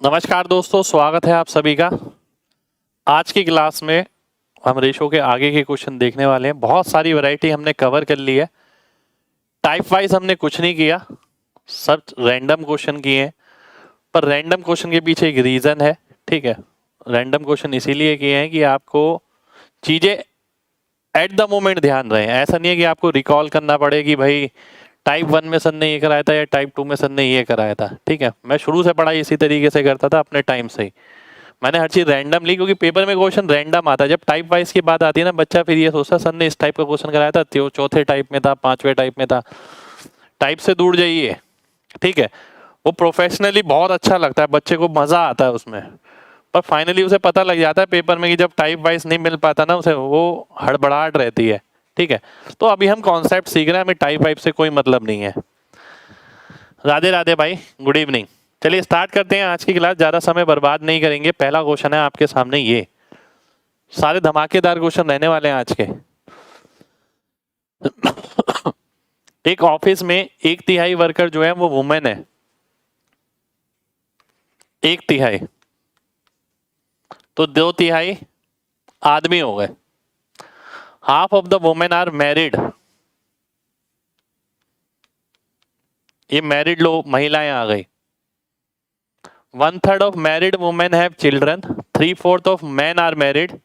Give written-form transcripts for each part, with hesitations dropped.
नमस्कार दोस्तों, स्वागत है आप सभी का। आज की क्लास में हम रेशो के आगे के क्वेश्चन देखने वाले हैं। बहुत सारी वैरायटी हमने कवर कर ली है। टाइप वाइज हमने कुछ नहीं किया, सब रैंडम क्वेश्चन किए हैं। पर रैंडम क्वेश्चन के पीछे एक रीज़न है, ठीक है। रैंडम क्वेश्चन इसीलिए किए हैं कि आपको चीज़ें एट द मोमेंट ध्यान रहे। ऐसा नहीं है कि आपको रिकॉल करना पड़े कि भाई टाइप 1 में सर ने ये कराया था या टाइप 2 में सर ने ये कराया था, ठीक है। मैं शुरू से पढ़ाई इसी तरीके से करता था अपने टाइम से ही। मैंने हर चीज रैंडम ली क्योंकि पेपर में क्वेश्चन रैंडम आता है। जब टाइप वाइज की बात आती है ना, बच्चा फिर ये सोचता सर ने इस टाइप का क्वेश्चन कराया था, तो चौथे टाइप में था, पांचवें टाइप में था। टाइप से दूर जाइए, ठीक है। वो प्रोफेशनली बहुत अच्छा लगता है, बच्चे को मजा आता है उसमें। पर फाइनली उसे पता लग जाता है पेपर में कि जब टाइप वाइज नहीं मिल पाता ना उसे, वो हड़बड़ाहट रहती है, ठीक है। तो अभी हम कॉन्सेप्ट सीख रहे हैं, हमें टाइप वाइप से कोई मतलब नहीं है। राधे राधे भाई, गुड इवनिंग। चलिए स्टार्ट करते हैं आज की क्लास, ज्यादा समय बर्बाद नहीं करेंगे। पहला क्वेश्चन है आपके सामने, ये सारे धमाकेदार क्वेश्चन रहने वाले हैं आज के। एक ऑफिस में 1/3 वर्कर जो है वो वुमेन है। 1/3 तो 2/3 आदमी हो गए। Half of the women are married. ये मैरिड लोग, महिलाएं आ गई। 1/3 of married women have children. 3/4 of man are married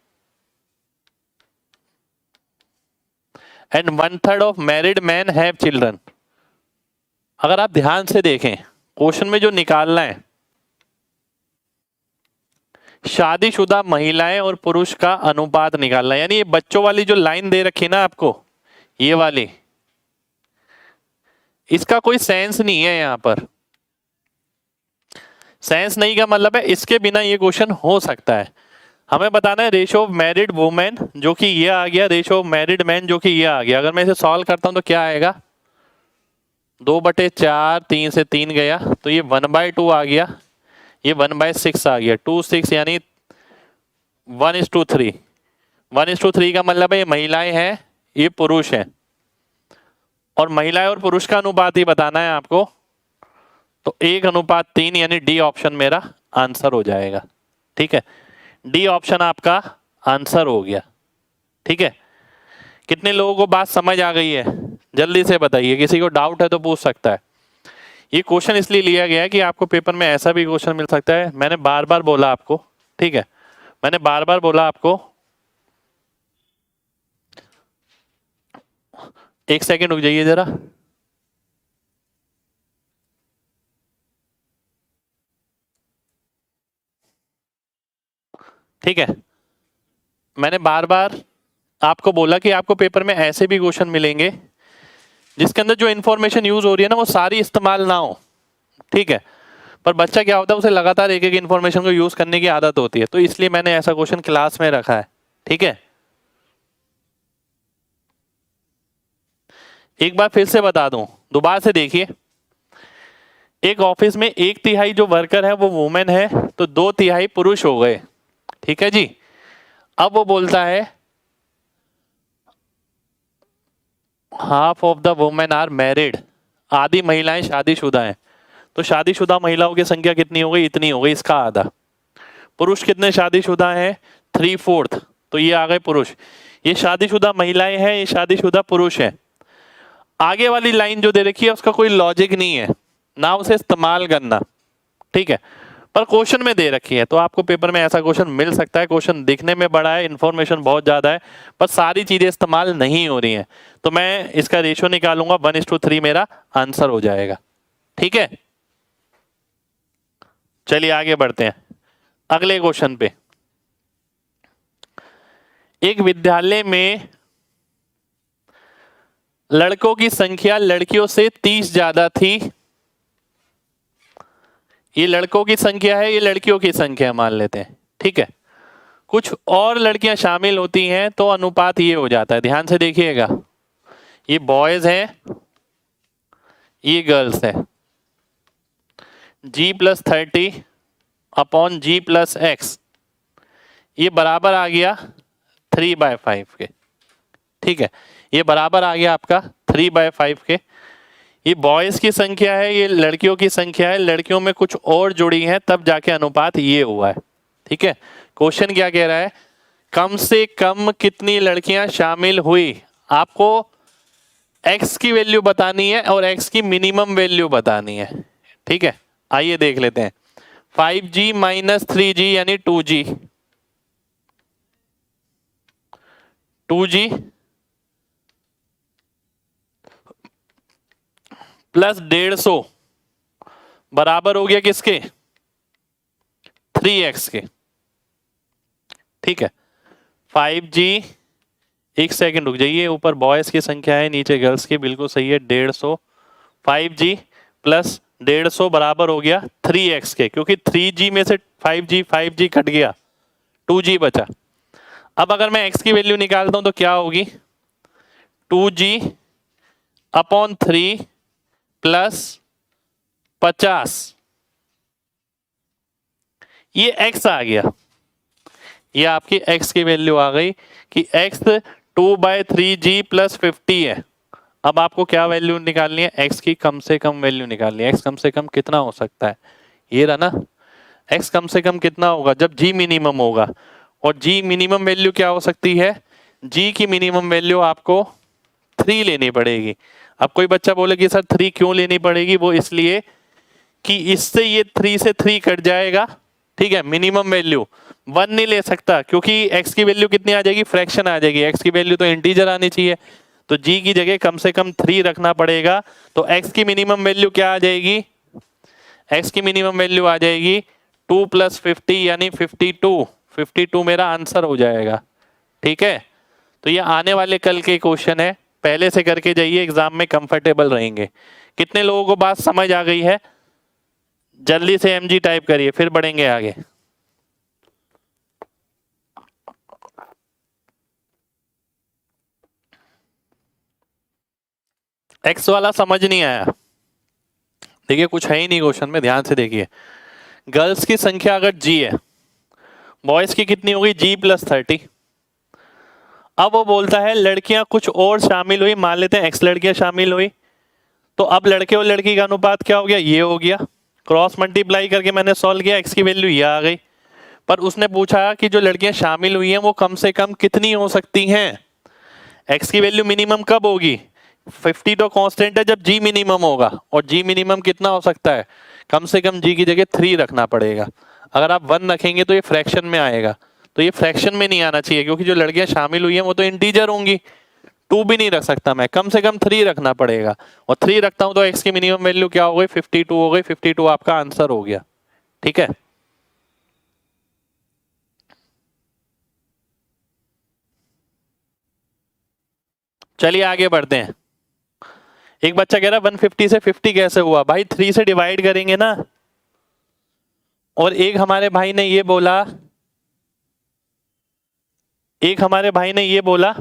and 1/3 of married man have children. अगर आप ध्यान से देखें क्वेश्चन में जो निकालना है, शादीशुदा महिलाएं और पुरुष का अनुपात निकालना है। यानी ये बच्चों वाली जो लाइन दे रखी ना आपको, ये वाली, इसका कोई सेंस नहीं है। यहां पर सेंस नहीं का मतलब है इसके बिना ये क्वेश्चन हो सकता है। हमें बताना है रेशो ऑफ मैरिड वुमेन, जो कि ये आ गया, रेशो ऑफ मैरिड मैन जो कि ये आ गया। अगर मैं इसे सॉल्व करता हूं तो क्या आएगा, 2/4, 3 से 3 गया तो ये 1/2 आ गया, ये 1/6 आ गया। 2/6 यानी 1:3। 1:3 का मतलब है ये महिलाएं हैं, ये पुरुष हैं। और महिलाएं और पुरुष का अनुपात ही बताना है आपको, तो 1:3 यानी डी ऑप्शन मेरा आंसर हो जाएगा, ठीक है। डी ऑप्शन आपका आंसर हो गया, ठीक है। कितने लोगों को बात समझ आ गई है, जल्दी से बताइए। किसी को डाउट है तो पूछ सकता है। ये क्वेश्चन इसलिए लिया गया है कि आपको पेपर में ऐसा भी क्वेश्चन मिल सकता है। मैंने बार बार बोला आपको, ठीक है, मैंने बार बार बोला आपको। एक सेकंड रुक जाइए जरा। ठीक है, मैंने बार बार आपको बोला कि आपको पेपर में ऐसे भी क्वेश्चन मिलेंगे जिसके अंदर जो इंफॉर्मेशन यूज हो रही है ना वो सारी इस्तेमाल ना हो, ठीक है। पर बच्चा क्या होता है, उसे लगातार एक एक इंफॉर्मेशन को यूज करने की आदत होती है, तो इसलिए मैंने ऐसा क्वेश्चन क्लास में रखा है, ठीक है। एक बार फिर से बता दूं, दोबारा से देखिए। एक ऑफिस में 1/3 जो वर्कर है वो वुमेन है, तो 2/3 पुरुष हो गए, ठीक है जी। अब वो बोलता है half of the women are married, आधी महिलाएं शादीशुदा हैं। तो शादीशुदा महिलाओं की संख्या कितनी हो गई, इतनी हो गई, इसका आधा। पुरुष कितने शादीशुदा हैं, 3/4, तो ये आ गए पुरुष। ये शादीशुदा महिलाएं हैं, ये शादीशुदा पुरुष हैं। आगे वाली लाइन जो दे रखी है उसका कोई लॉजिक नहीं है, ना उसे इस्तेमाल करना, ठीक है। पर क्वेश्चन में दे रखी है, तो आपको पेपर में ऐसा क्वेश्चन मिल सकता है। क्वेश्चन दिखने में बड़ा है, इंफॉर्मेशन बहुत ज्यादा है, पर सारी चीजें इस्तेमाल नहीं हो रही हैं। तो मैं इसका रेशियो निकालूंगा, 1:3 मेरा आंसर हो जाएगा, ठीक है। चलिए आगे बढ़ते हैं अगले क्वेश्चन पे। एक विद्यालय में लड़कों की संख्या लड़कियों से 30 ज्यादा थी। ये लड़कों की संख्या है, ये लड़कियों की संख्या मान लेते हैं, ठीक है। कुछ और लड़कियां शामिल होती हैं तो अनुपात ये हो जाता है। ध्यान से देखिएगा, ये बॉयज हैं, ये गर्ल्स है। G+30 अपॉन G+X, ये बराबर आ गया 3/5 के, ठीक है। ये बराबर आ गया आपका 3/5 के। ये बॉयज की संख्या है, ये लड़कियों की संख्या है, लड़कियों में कुछ और जुड़ी हैं तब जाके अनुपात ये हुआ है। ठीक है, क्वेश्चन क्या कह रहा है, कम से कम कितनी लड़कियां शामिल हुई। आपको x की वैल्यू बतानी है और x की मिनिमम वैल्यू बतानी है। ठीक है, आइए देख लेते हैं। 5G माइनस 3G यानी 2G, 2G प्लस 150 बराबर हो गया किसके, 3x के। ठीक है, 5G, एक सेकंड रुक जाइए, ऊपर बॉयज की संख्या है नीचे गर्ल्स की, बिल्कुल सही है 150। 5G प्लस 150 बराबर हो गया 3x के, क्योंकि 3G में से 5G कट गया, 2G बचा। अब अगर मैं x की वैल्यू निकालता हूं तो क्या होगी, 2G अपॉन 3 प्लस 50, ये x आ गया, ये आपकी x की वैल्यू आ गई कि x 2/3G प्लस 50 है। अब आपको क्या वैल्यू निकालनी है, x की कम से कम वैल्यू निकालनी है। x कम से कम कितना हो सकता है, ये रहा ना, x कम से कम कितना होगा जब g मिनिमम होगा, और g मिनिमम वैल्यू क्या हो सकती है, g की मिनिमम वैल्यू आपको 3 लेनी पड़ेगी। अब कोई बच्चा बोले कि सर 3 क्यों लेनी पड़ेगी, वो इसलिए कि इससे ये 3 से 3 कट जाएगा। ठीक है, मिनिमम वैल्यू 1 नहीं ले सकता, क्योंकि x की वैल्यू कितनी आ जाएगी, फ्रैक्शन आ जाएगी, x की वैल्यू तो इंटीजर आनी चाहिए, तो g की जगह कम से कम 3 रखना पड़ेगा। तो x की मिनिमम वैल्यू क्या आ जाएगी, x की मिनिमम वैल्यू आ जाएगी 2 प्लस 50 यानी 52, 52 मेरा आंसर हो जाएगा। ठीक है, तो ये आने वाले कल के क्वेश्चन है, पहले से करके जाइए, एग्जाम में कंफर्टेबल रहेंगे। कितने लोगों को बात समझ आ गई है, जल्दी से mg टाइप करिए, फिर बढ़ेंगे आगे। x वाला समझ नहीं आया, देखिए कुछ है ही नहीं क्वेश्चन में, ध्यान से देखिए। गर्ल्स की संख्या अगर g है, बॉयज की कितनी होगी, g प्लस 30। अब वो बोलता है लड़कियां कुछ और शामिल हुई, मान लेते हैं x लड़कियां शामिल हुई, तो अब लड़के और लड़की का अनुपात क्या हो गया, ये हो गया। क्रॉस मल्टीप्लाई करके मैंने सॉल्व किया, x की वैल्यू ये आ गई। पर उसने पूछा कि जो लड़कियां शामिल हुई हैं वो कम से कम कितनी हो सकती हैं। x की वैल्यू मिनिमम कब होगी, 50 तो कांस्टेंट है जब g मिनिमम होगा, और g मिनिमम कितना हो सकता है, कम से कम g की जगह 3 रखना पड़ेगा। अगर आप 1 रखेंगे तो ये फ्रैक्शन में आएगा, तो ये फ्रैक्शन में नहीं आना चाहिए, क्योंकि जो लड़कियां शामिल हुई हैं वो तो इंटीजर होंगी, 2 भी नहीं रख सकता मैं, कम से कम 3 रखना पड़ेगा, और 3 रखता हूं तो x की मिनिमम वैल्यू क्या हो गई, 52 हो गई, 52 आपका आंसर हो गया। ठीक है, चलिए आगे बढ़ते हैं। एक बच्चा कह रहा है 150 से 50 कैसे हुआ, भाई 3 से डिवाइड करेंगे ना। और एक हमारे भाई ने ये बोला, एक हमारे भाई ने ये बोला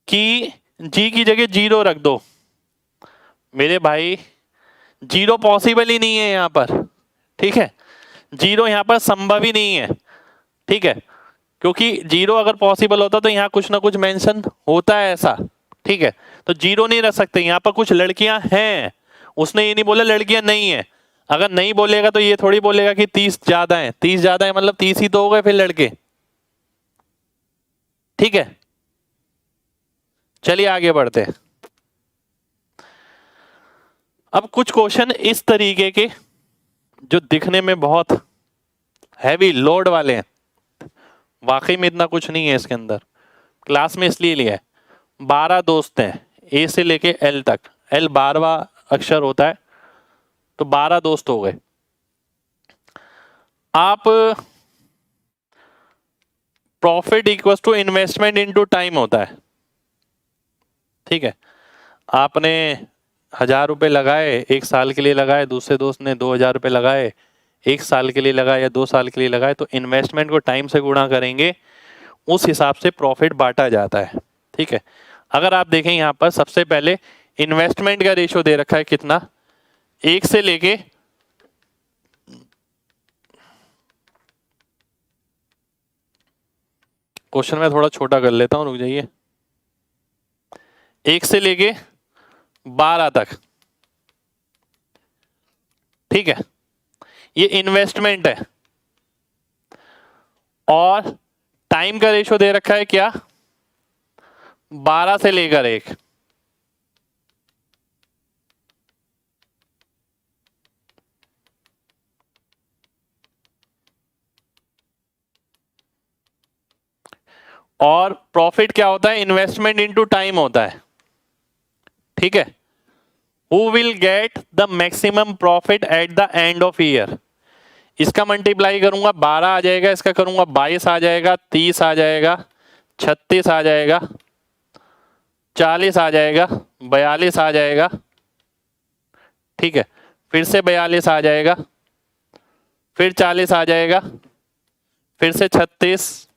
कि g की जगह 0 रख दो। मेरे भाई 0 पॉसिबल ही नहीं है यहां पर, ठीक है, 0 यहां पर संभव ही नहीं है। ठीक है, क्योंकि 0 अगर पॉसिबल होता तो यहां कुछ ना कुछ मेंशन होता है ऐसा। ठीक है, तो 0 नहीं रख सकते, यहां पर कुछ लड़कियां हैं, उसने ये नहीं बोला लड़कियां नहीं है। अगर नहीं बोलेगा तो ये थोड़ी बोलेगा कि 30 ज्यादा है, 30 ज्यादा है मतलब 30 ही तो हो गए फिर लड़के। ठीक है, चलिए आगे बढ़ते हैं। अब कुछ क्वेश्चन इस तरीके के जो दिखने में बहुत हैवी लोड वाले हैं, वाकई में इतना कुछ नहीं है इसके अंदर, क्लास में इसलिए लिया है। 12 दोस्त हैं, ए से लेके एल तक, एल 12वां अक्षर होता है, तो 12 दोस्त हो गए। आप profit equal to investment into time होता है। ठीक है, आपने 1000 रुपये लगाए, 1 साल के लिए लगाए, दूसरे दोस्त ने 2000 रुपये लगाए, 1 साल के लिए लगाए या 2 साल के लिए लगाए, तो इन्वेस्टमेंट को टाइम से गुणा करेंगे, उस हिसाब से प्रॉफिट बांटा जाता है। ठीक है, अगर आप देखें यहाँ पर सबसे पहले इन्वेस्टमेंट का रेशियो दे रखा है कितना, 1 से लेके क्वेश्चन में थोड़ा छोटा कर लेता हूं, रुक जाइए, 1 से लेके 12 तक, ठीक है। ये इन्वेस्टमेंट है और टाइम का रेशो दे रखा है क्या, 12 से लेकर 1। और प्रॉफिट क्या होता है, इन्वेस्टमेंट इनटू टाइम होता है, ठीक है। Who will get the maximum profit at the end of year, इसका मल्टीप्लाई करूंगा 12 आ जाएगा, इसका करूंगा 22 आ जाएगा, 30 आ जाएगा, 36 आ जाएगा, 40 आ जाएगा, 42 आ जाएगा, ठीक है। फिर से 42 आ जाएगा, फिर 40 आ जाएगा, फिर से 36,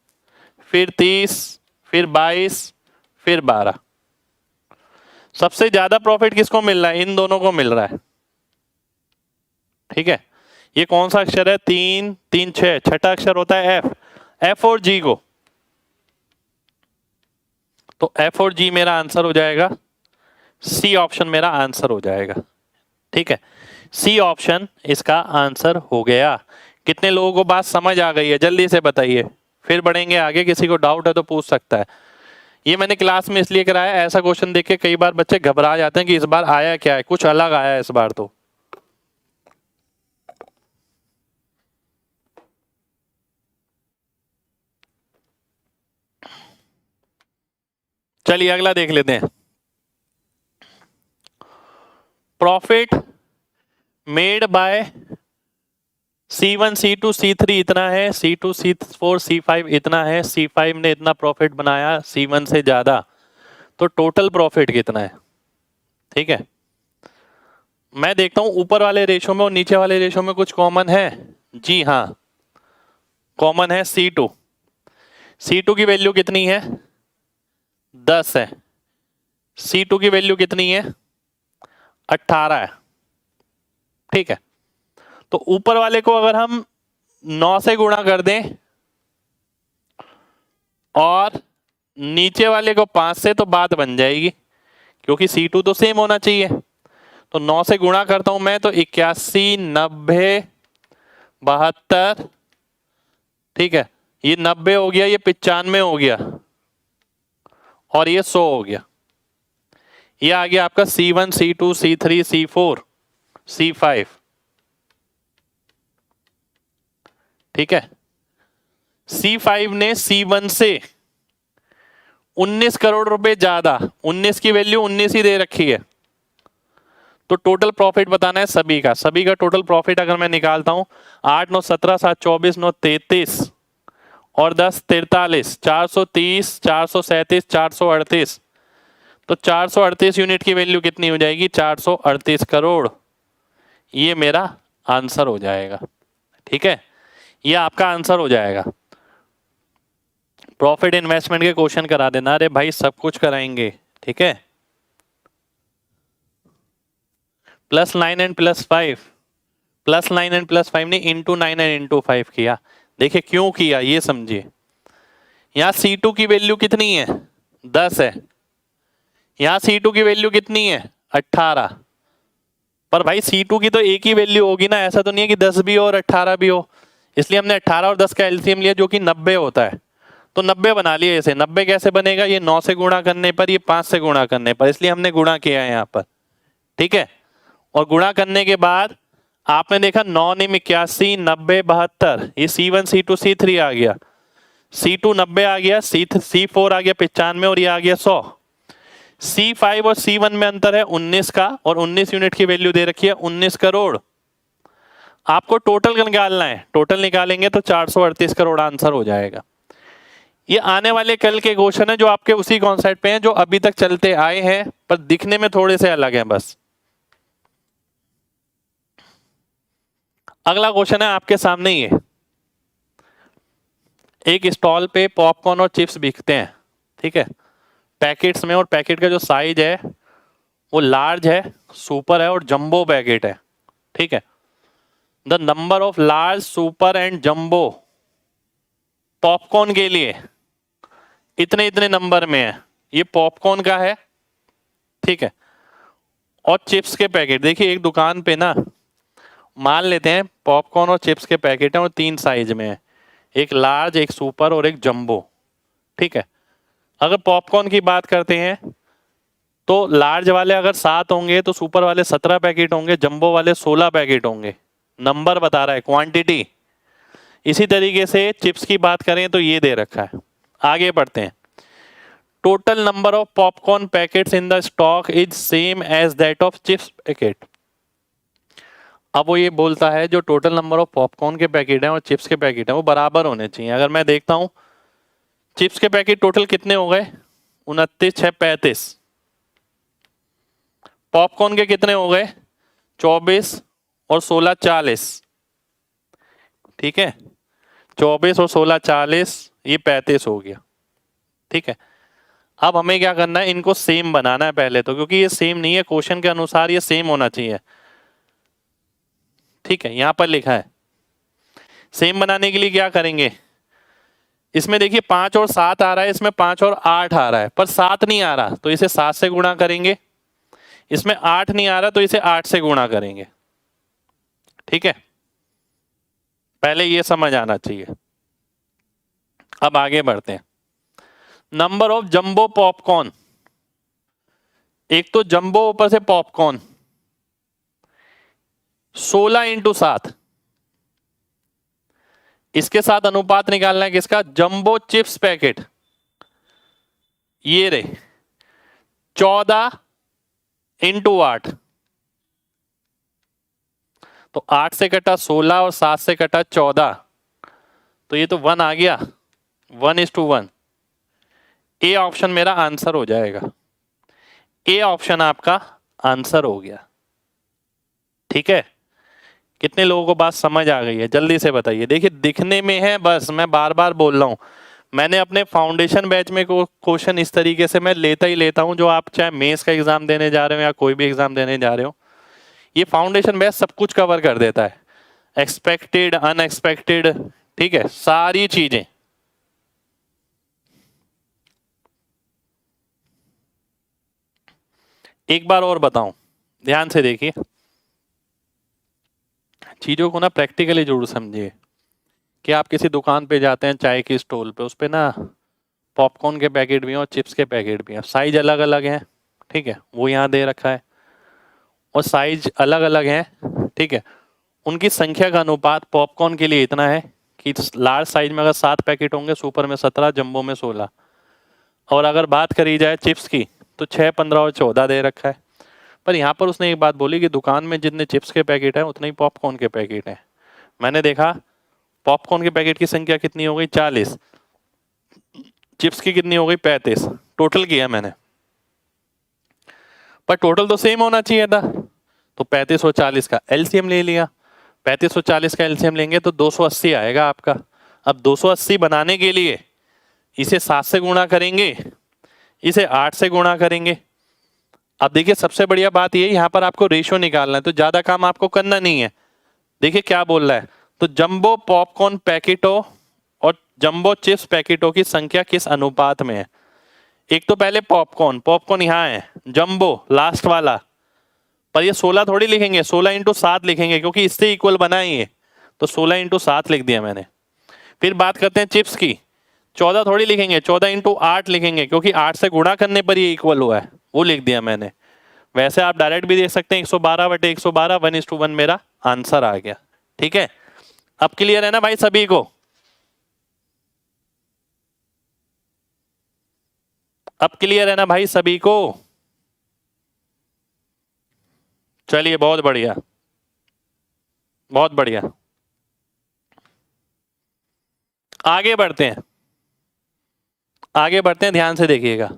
फिर 30, फिर 22, फिर 12। सबसे ज्यादा प्रॉफिट किसको मिल रहा है, इन दोनों को मिल रहा है, ठीक है। ये कौन सा अक्षर है, 3 3 6, छठा अक्षर होता है एफ, एफ और जी को, तो एफ और जी मेरा आंसर हो जाएगा, सी ऑप्शन मेरा आंसर हो जाएगा, ठीक है। सी ऑप्शन इसका आंसर हो गया। कितने लोगों को बात समझ आ गई है, जल्दी से बताइए, फिर बढ़ेंगे आगे, किसी को डाउट है तो पूछ सकता है। ये मैंने क्लास में इसलिए कराया, ऐसा क्वेश्चन देख के कई बार बच्चे घबरा जाते हैं कि इस बार आया क्या है, कुछ अलग आया है इस बार तो। चलिए अगला देख लेते हैं। Profit made by C1 C2 C3 इतना है, C2 C4 C5 इतना है, C5 ने इतना प्रॉफिट बनाया C1 से ज्यादा, तो टोटल प्रॉफिट कितना है, ठीक है। मैं देखता हूं ऊपर वाले रेशो में और नीचे वाले रेशो में कुछ कॉमन है, जी हाँ कॉमन है, C2। C2 की वैल्यू कितनी है, 10 है, C2 की वैल्यू कितनी है, 18 है, ठीक है। तो ऊपर वाले को अगर हम 9 से गुणा कर दें और नीचे वाले को 5 से, तो बात बन जाएगी, क्योंकि C2 तो सेम होना चाहिए। तो 9 से गुणा करता हूं मैं, तो 81, 90, 72, ठीक है। ये 90 हो गया, ये 95 हो गया और ये 100 हो गया। ये आ गया आपका C1 C2 C3 C4 C5, ठीक है। C5 ने C1 से 19 करोड़ रुपए ज्यादा, 19 की वैल्यू 19 ही दे रखी है, तो टोटल प्रॉफिट बताना है सभी का। सभी का टोटल प्रॉफिट अगर मैं निकालता हूं, 8 9 17 7 24 9 33 और 10 43, 430, 437, 438, तो 438 यूनिट की वैल्यू कितनी हो जाएगी, 438 करोड़। ये मेरा आंसर हो जाएगा, ठीक है। ये आपका आंसर हो जाएगा। प्रॉफिट इन्वेस्टमेंट के क्वेश्चन करा देना, अरे भाई सब कुछ कराएंगे, ठीक है। +9 एंड +5, +9 एंड +5 ने इंटू 9 एंड इंटू 5 किया। देखिए क्यों किया ये समझिए। यहां C2 की वैल्यू कितनी है, 10 है, यहां C2 की वैल्यू कितनी है, 18। पर भाई C2 की तो एक ही वैल्यू होगी ना, ऐसा तो नहीं है कि 10 भी हो और 18 भी हो, इसलिए हमने 18 और 10 का एलसीएम लिया जो कि 90 होता है। तो 90 बना लिए इसे। 90 कैसे बनेगा, ये 9 से गुणा करने पर, ये 5 से गुणा करने पर, इसलिए हमने गुणा किया है यहाँ पर, ठीक है। और गुणा करने के बाद आपने देखा 9 9 81, 90 72, ये C1 C2 C3 आ गया, C2 90 आ गया, C4 आ गया 95 और ये आ गया 100। C5 और C1 में अंतर है 19 का, और 19 यूनिट की वैल्यू दे रखी है 19 करोड़। आपको टोटल निकालना है, टोटल निकालेंगे तो 438 करोड़ आंसर हो जाएगा। ये आने वाले कल के क्वेश्चन है जो आपके उसी कॉन्सेप्ट पे हैं जो अभी तक चलते आए हैं, पर दिखने में थोड़े से अलग हैं बस। अगला क्वेश्चन है आपके सामने, ये एक स्टॉल पे पॉपकॉर्न और चिप्स बिकते हैं, ठीक है, पैकेट्स में, और पैकेट का जो साइज है वो लार्ज है, सुपर है और जंबो पैकेट है, ठीक है। The number of large, super and jumbo popcorn के लिए इतने इतने नंबर में है। ये पॉपकॉर्न का है, ठीक है, और चिप्स के पैकेट। देखिए एक दुकान पे ना मान लेते हैं पॉपकॉर्न और चिप्स के पैकेट हैं और 3 साइज में है, एक लार्ज, एक सुपर और एक जंबो। ठीक है, अगर पॉपकॉर्न की बात करते हैं तो लार्ज वाले अगर 7 होंगे तो सुपर वाले 17 पैकेट होंगे, जंबो वाले 16 पैकेट होंगे। नंबर बता रहा है, क्वांटिटी। इसी तरीके से चिप्स की बात करें तो ये दे रखा है। आगे बढ़ते हैं। Total number of popcorn packets in the stock is same as that of chips packet. अब वो ये बोलता है जो टोटल नंबर ऑफ पॉपकॉर्न के पैकेट हैं और चिप्स के पैकेट हैं वो बराबर होने चाहिए। अगर मैं देखता हूं चिप्स के पैकेट टोटल कितने हो गए, 29, 6, 35। पॉपकॉर्न के कितने हो गए, 24 और 16, 40। ठीक है, 24 और 16, 40, ये 35 हो गया। ठीक है, अब हमें क्या करना है, इनको सेम बनाना है पहले तो, क्योंकि ये सेम नहीं है, क्वेश्चन के अनुसार ये सेम होना चाहिए। ठीक है, यहां पर लिखा है सेम बनाने के लिए क्या करेंगे, इसमें देखिए 5 और 7 आ रहा है, इसमें 5 और 8 आ रहा है, पर 7 नहीं आ रहा तो इसे 7 से गुणा करेंगे। इसमें 8 नहीं आ रहा तो इसे 8 से गुणा करेंगे। ठीक है, पहले ये समझ आना चाहिए। अब आगे बढ़ते हैं। नंबर ऑफ जंबो पॉपकॉर्न, एक तो जंबो ऊपर से पॉपकॉर्न, 16 इंटू 7। इसके साथ अनुपात निकालना है किसका, जंबो चिप्स पैकेट, ये रे 14 इंटू 8। तो 8 से कटा 16 और 7 से कटा 14, तो ये तो 1 आ गया, 1:1। ए ऑप्शन मेरा आंसर हो जाएगा। ए ऑप्शन आपका आंसर हो गया। ठीक है, कितने लोगों को बात समझ आ गई है, जल्दी से बताइए। देखिए दिखने में है, बस मैं बार बार बोल रहा हूं, मैंने अपने फाउंडेशन बैच में क्वेश्चन इस तरीके से मैं लेता ही लेता हूं, जो आप चाहे मेंस का एग्जाम देने जा रहे हो या कोई भी एग्जाम देने जा रहे हो, ये फाउंडेशन बैच सब कुछ कवर कर देता है, एक्सपेक्टेड, अनएक्सपेक्टेड। ठीक है, सारी चीजें। एक बार और बताऊं, ध्यान से देखिए, चीजों को ना प्रैक्टिकली जरूर समझिए। कि आप किसी दुकान पे जाते हैं चाय की स्टॉल पे, उस पे ना पॉपकॉर्न के पैकेट भी हैं और चिप्स के पैकेट भी हैं, साइज अलग अलग हैं। ठीक है, वो यहाँ दे रखा है, और साइज अलग अलग हैं। ठीक है, उनकी संख्या का अनुपात पॉपकॉर्न के लिए इतना है कि लार्ज साइज में अगर 7 पैकेट होंगे, सुपर में 17, जंबो में 16। और अगर बात करी जाए चिप्स की तो 6, 15 और 14 दे रखा है। पर यहाँ पर उसने एक बात बोली कि दुकान में जितने चिप्स के पैकेट हैं उतने ही पॉपकॉर्न के पैकेट हैं। मैंने देखा पॉपकॉर्न के पैकेट की संख्या कितनी हो गई, 40, चिप्स की कितनी हो गई, 35। टोटल किया मैंने, पर टोटल तो सेम होना चाहिए था, तो 35 और 40 का एलसीएम ले लिया। 35 और 40 का एलसीएम लेंगे तो 280 आएगा आपका। अब 280 बनाने के लिए इसे 7 से गुणा करेंगे, इसे 8 से गुणा करेंगे। अब देखिए सबसे बढ़िया बात ये, यहाँ पर आपको रेशियो निकालना है, तो ज्यादा काम आपको करना नहीं है। देखिए क्या बोल रहा है, तो जंबो पॉपकॉर्न पैकेटों और जंबो चिप्स पैकेटों की संख्या किस अनुपात में है। एक तो पहले पॉपकॉर्न यहाँ है, जंबो लास्ट वाला, पर ये 16 थोड़ी लिखेंगे, 16 इंटू 7 लिखेंगे, क्योंकि इससे इक्वल बना ही है, तो 16 इंटू 7 लिख दिया मैंने। फिर बात करते हैं चिप्स की, 14 थोड़ी लिखेंगे, 14 इंटू 8 लिखेंगे, क्योंकि 8 से गुणा करने पर ये इक्वल हुआ है, वो लिख दिया मैंने। वैसे आप डायरेक्ट भी देख सकते हैं, 112/112, 1:1 मेरा आंसर आ गया। ठीक है, अब क्लियर है ना भाई सभी को, अब क्लियर है ना भाई सभी को। चलिए बहुत बढ़िया, बहुत बढ़िया, आगे बढ़ते हैं, आगे बढ़ते हैं, ध्यान से देखिएगा।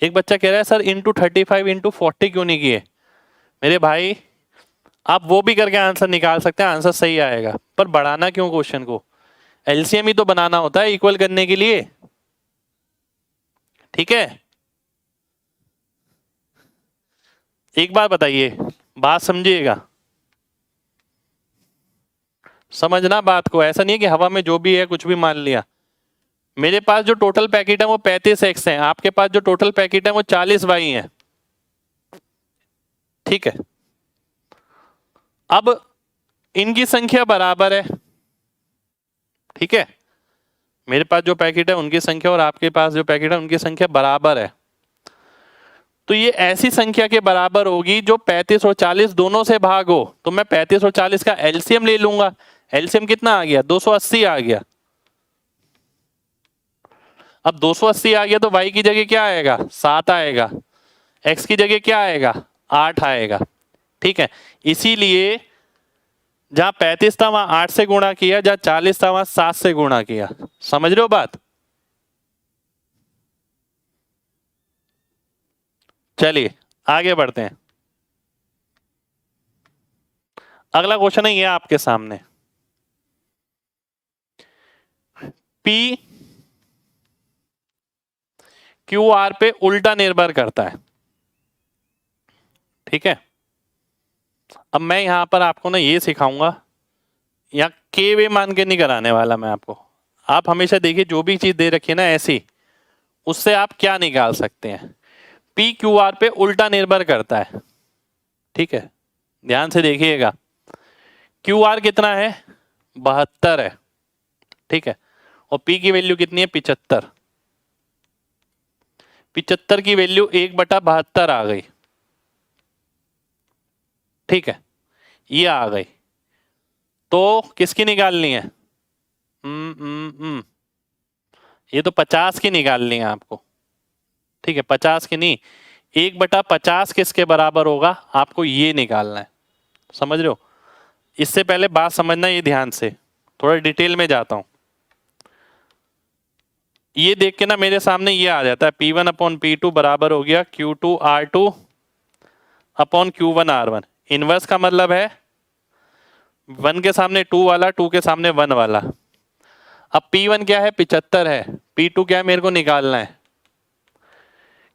एक बच्चा कह रहा है सर इंटू 35 इंटू 40 क्यों नहीं किए। मेरे भाई आप वो भी करके आंसर निकाल सकते हैं, आंसर सही आएगा, पर बढ़ाना क्यों क्वेश्चन को, एलसीएम ही तो बनाना होता है इक्वल करने के लिए। ठीक है, एक बात बताइए, बात समझिएगा, समझना बात को, ऐसा नहीं है कि हवा में जो भी है कुछ भी मान लिया। मेरे पास जो टोटल पैकेट है वो 35x है, आपके पास जो टोटल पैकेट है वो 40y है। ठीक है, अब इनकी संख्या बराबर है। ठीक है, मेरे पास जो पैकेट है उनकी संख्या और आपके पास जो पैकेट है उनकी संख्या बराबर है। तो ये ऐसी संख्या के बराबर होगी जो 35 और 40 दोनों से भाग हो। तो मैं 35 और 40 का एलसीएम ले लूंगा। एलसीएम कितना आ गया? 280 आ गया। अब 280 आ गया तो y की जगह क्या आएगा? 7 आएगा। x की जगह क्या आएगा? 8 आएगा। ठीक है, इसीलिए जहां 35 था वहां 8 से गुणा किया, जहां 40 था वहां 7 से गुणा किया। समझ रहे हो बात? चलिए आगे बढ़ते हैं। अगला क्वेश्चन है ये आपके सामने। P QR पे उल्टा निर्भर करता है। ठीक है, अब मैं यहां पर आपको ना ये सिखाऊंगा, या के वे मान के नहीं कराने वाला मैं आपको। आप हमेशा देखिए जो भी चीज दे रखी है ना ऐसी, उससे आप क्या निकाल सकते हैं। P QR पे उल्टा निर्भर करता है। ठीक है, ध्यान से देखिएगा। QR कितना है? 72 है। ठीक है, और P की वैल्यू कितनी है? 75। 75 की वैल्यू 1/72 आ गई। ठीक है, ये आ गई। तो किसकी निकालनी है? ये तो 50 की निकालनी है आपको। ठीक है, 50 की नहीं, 1/50 किसके बराबर होगा आपको ये निकालना है। समझ रहे हो? इससे पहले बात समझना ये ध्यान से, थोड़ा डिटेल में जाता हूं। ये देख के ना मेरे सामने ये आ जाता है, P1/P2 बराबर हो गया Q2R2 अपॉन Q1R1। इनवर्स का मतलब है 1 के सामने 2 वाला, 2 के सामने 1 वाला। अब P1 क्या है? 75 है। P2 क्या है? मेरे को निकालना है।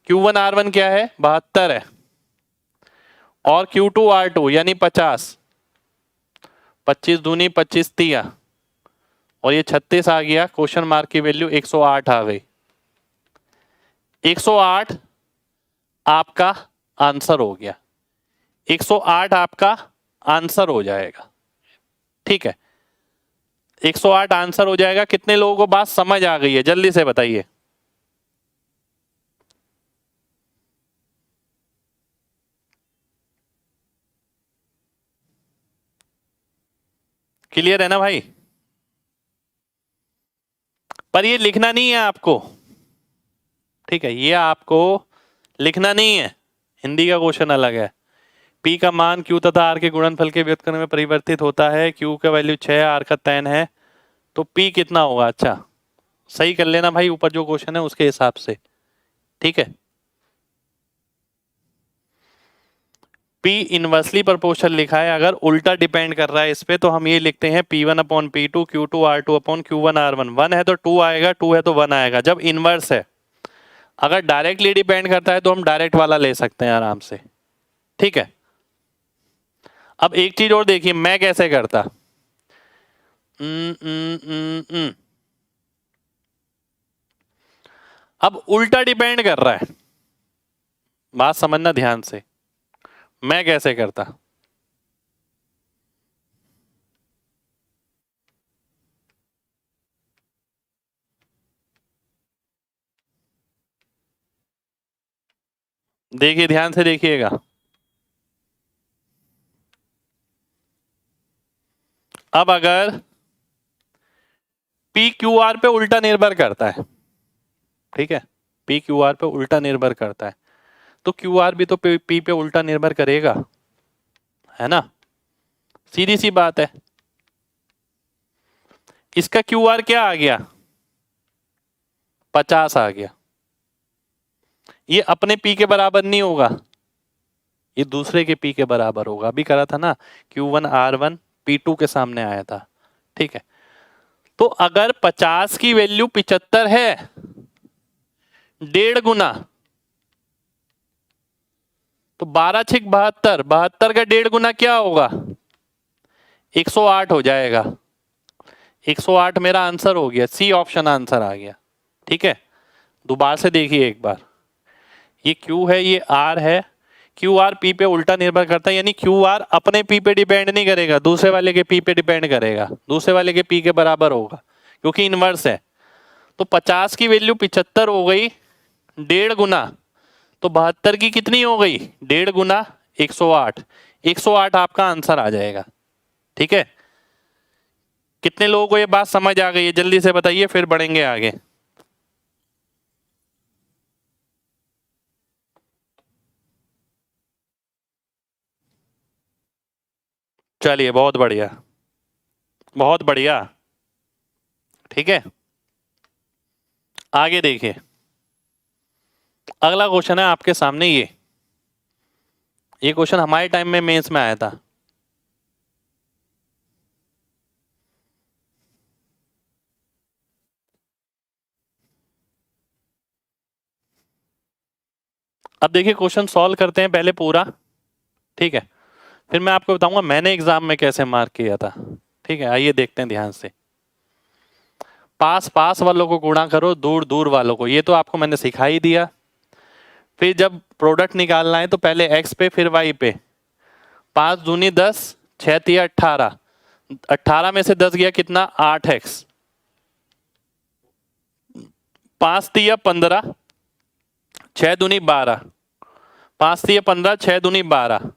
Q1R1 क्या है? 72 है। और Q2R2 यानी 50। 25 दूनी 25 तिया, और ये 36 आ गया। क्वेश्चन मार्क की वैल्यू 108 आ गई। 108 आपका आंसर हो गया। 108 आपका आंसर हो जाएगा। ठीक है, 108 आंसर हो जाएगा। कितने लोगों को बात समझ आ गई है? जल्दी से बताइए। क्लियर है ना भाई? पर ये लिखना नहीं है आपको। ठीक है, ये आपको लिखना नहीं है। हिंदी का क्वेश्चन अलग है। P का मान Q तथा R के गुणनफल के व्युत्क्रम में परिवर्तित होता है। Q का वैल्यू 6, R का 3 है, तो P कितना होगा? अच्छा सही कर लेना भाई, ऊपर जो क्वेश्चन है उसके हिसाब से। ठीक है, P इनवर्सली प्रोपोर्शनल लिखा है। अगर उल्टा डिपेंड कर रहा है इस पे तो हम ये लिखते हैं P1/P2 Q2R2/Q1R1। 1 है तो 2 आएगा, 2 है तो 1 आएगा जब इनवर्स है। अगर डायरेक्टली डिपेंड करता है तो हम डायरेक्ट वाला ले सकते हैं आराम से। ठीक है, अब एक चीज और देखिए मैं कैसे करता। अब उल्टा डिपेंड कर रहा है, बात समझना ध्यान से। मैं कैसे करता? देखिए ध्यान से देखिएगा। अब अगर P QR पे उल्टा निर्भर करता है, ठीक है, P QR पे उल्टा निर्भर करता है, तो QR भी तो P पे उल्टा निर्भर करेगा, है ना? सीधी सी बात है। इसका QR क्या आ गया? 50 आ गया। ये अपने P के बराबर नहीं होगा, ये दूसरे के P के बराबर होगा। अभी करा था ना, Q1R1 P2 के सामने आया था। ठीक है, तो अगर 50 की वैल्यू 75 है, 1.5 गुना, तो 12 × 72, 72 का 1.5 गुना क्या होगा? 108 हो जाएगा। 108 मेरा आंसर हो गया। सी ऑप्शन आंसर आ गया। ठीक है, दोबारा से देखिए एक बार, ये Q है, ये R है, क्यू आर पी पे उल्टा निर्भर करता है, यानी क्यू आर अपने पी पे डिपेंड नहीं करेगा, दूसरे वाले के पी पे डिपेंड करेगा, दूसरे वाले के पी के बराबर होगा क्योंकि इनवर्स है। तो 50 की वैल्यू 75 हो गई 1.5 गुना, तो 72 की कितनी हो गई 1.5 गुना 108, 108 आपका आंसर आ जाएगा। ठीक है, कितने लोगों को ये बात समझ आ गई है, जल्दी से बताइए फिर बढ़ेंगे आगे। चलिए बहुत बढ़िया, बहुत बढ़िया। ठीक है, आगे देखिए, अगला क्वेश्चन है आपके सामने, ये क्वेश्चन हमारे टाइम में मेंस में आया था। अब देखिए क्वेश्चन सॉल्व करते हैं पहले पूरा, ठीक है, फिर मैं आपको बताऊंगा मैंने एग्जाम में कैसे मार्क किया था। ठीक है, आइए देखते हैं ध्यान से। पास पास वालों को गुणा करो, दूर दूर वालों को, ये तो आपको मैंने सिखा ही दिया। फिर जब प्रोडक्ट निकालना है तो पहले x पे फिर y पे, 5 दूनी 10, 6 तिया 18, 18 में से 10 गया कितना 8x, 5 तिया 15, 6 दूनी 12, 5 तिया 15, 6 दूनी 12,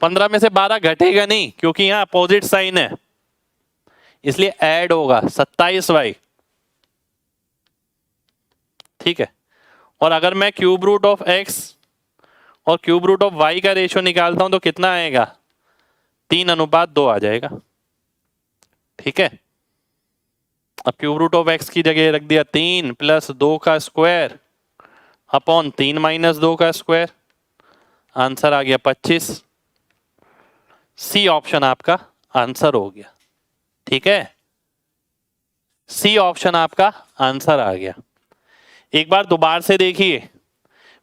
15 में से 12 घटेगा नहीं क्योंकि यहाँ अपोजिट साइन है, इसलिए ऐड होगा 27y। ठीक है, और अगर मैं क्यूब रूट ऑफ x और क्यूब रूट ऑफ y का रेशियो निकालता हूं तो कितना आएगा 3:2 आ जाएगा। ठीक है, अब क्यूब रूट ऑफ x की जगह रख दिया 3 + 2 का स्क्वायर अपॉन 3 - 2 का स्क्वायर, आंसर आ गया 25। सी ऑप्शन आपका आंसर हो गया। ठीक है, सी ऑप्शन आपका आंसर आ गया। एक बार दोबारा से देखिए,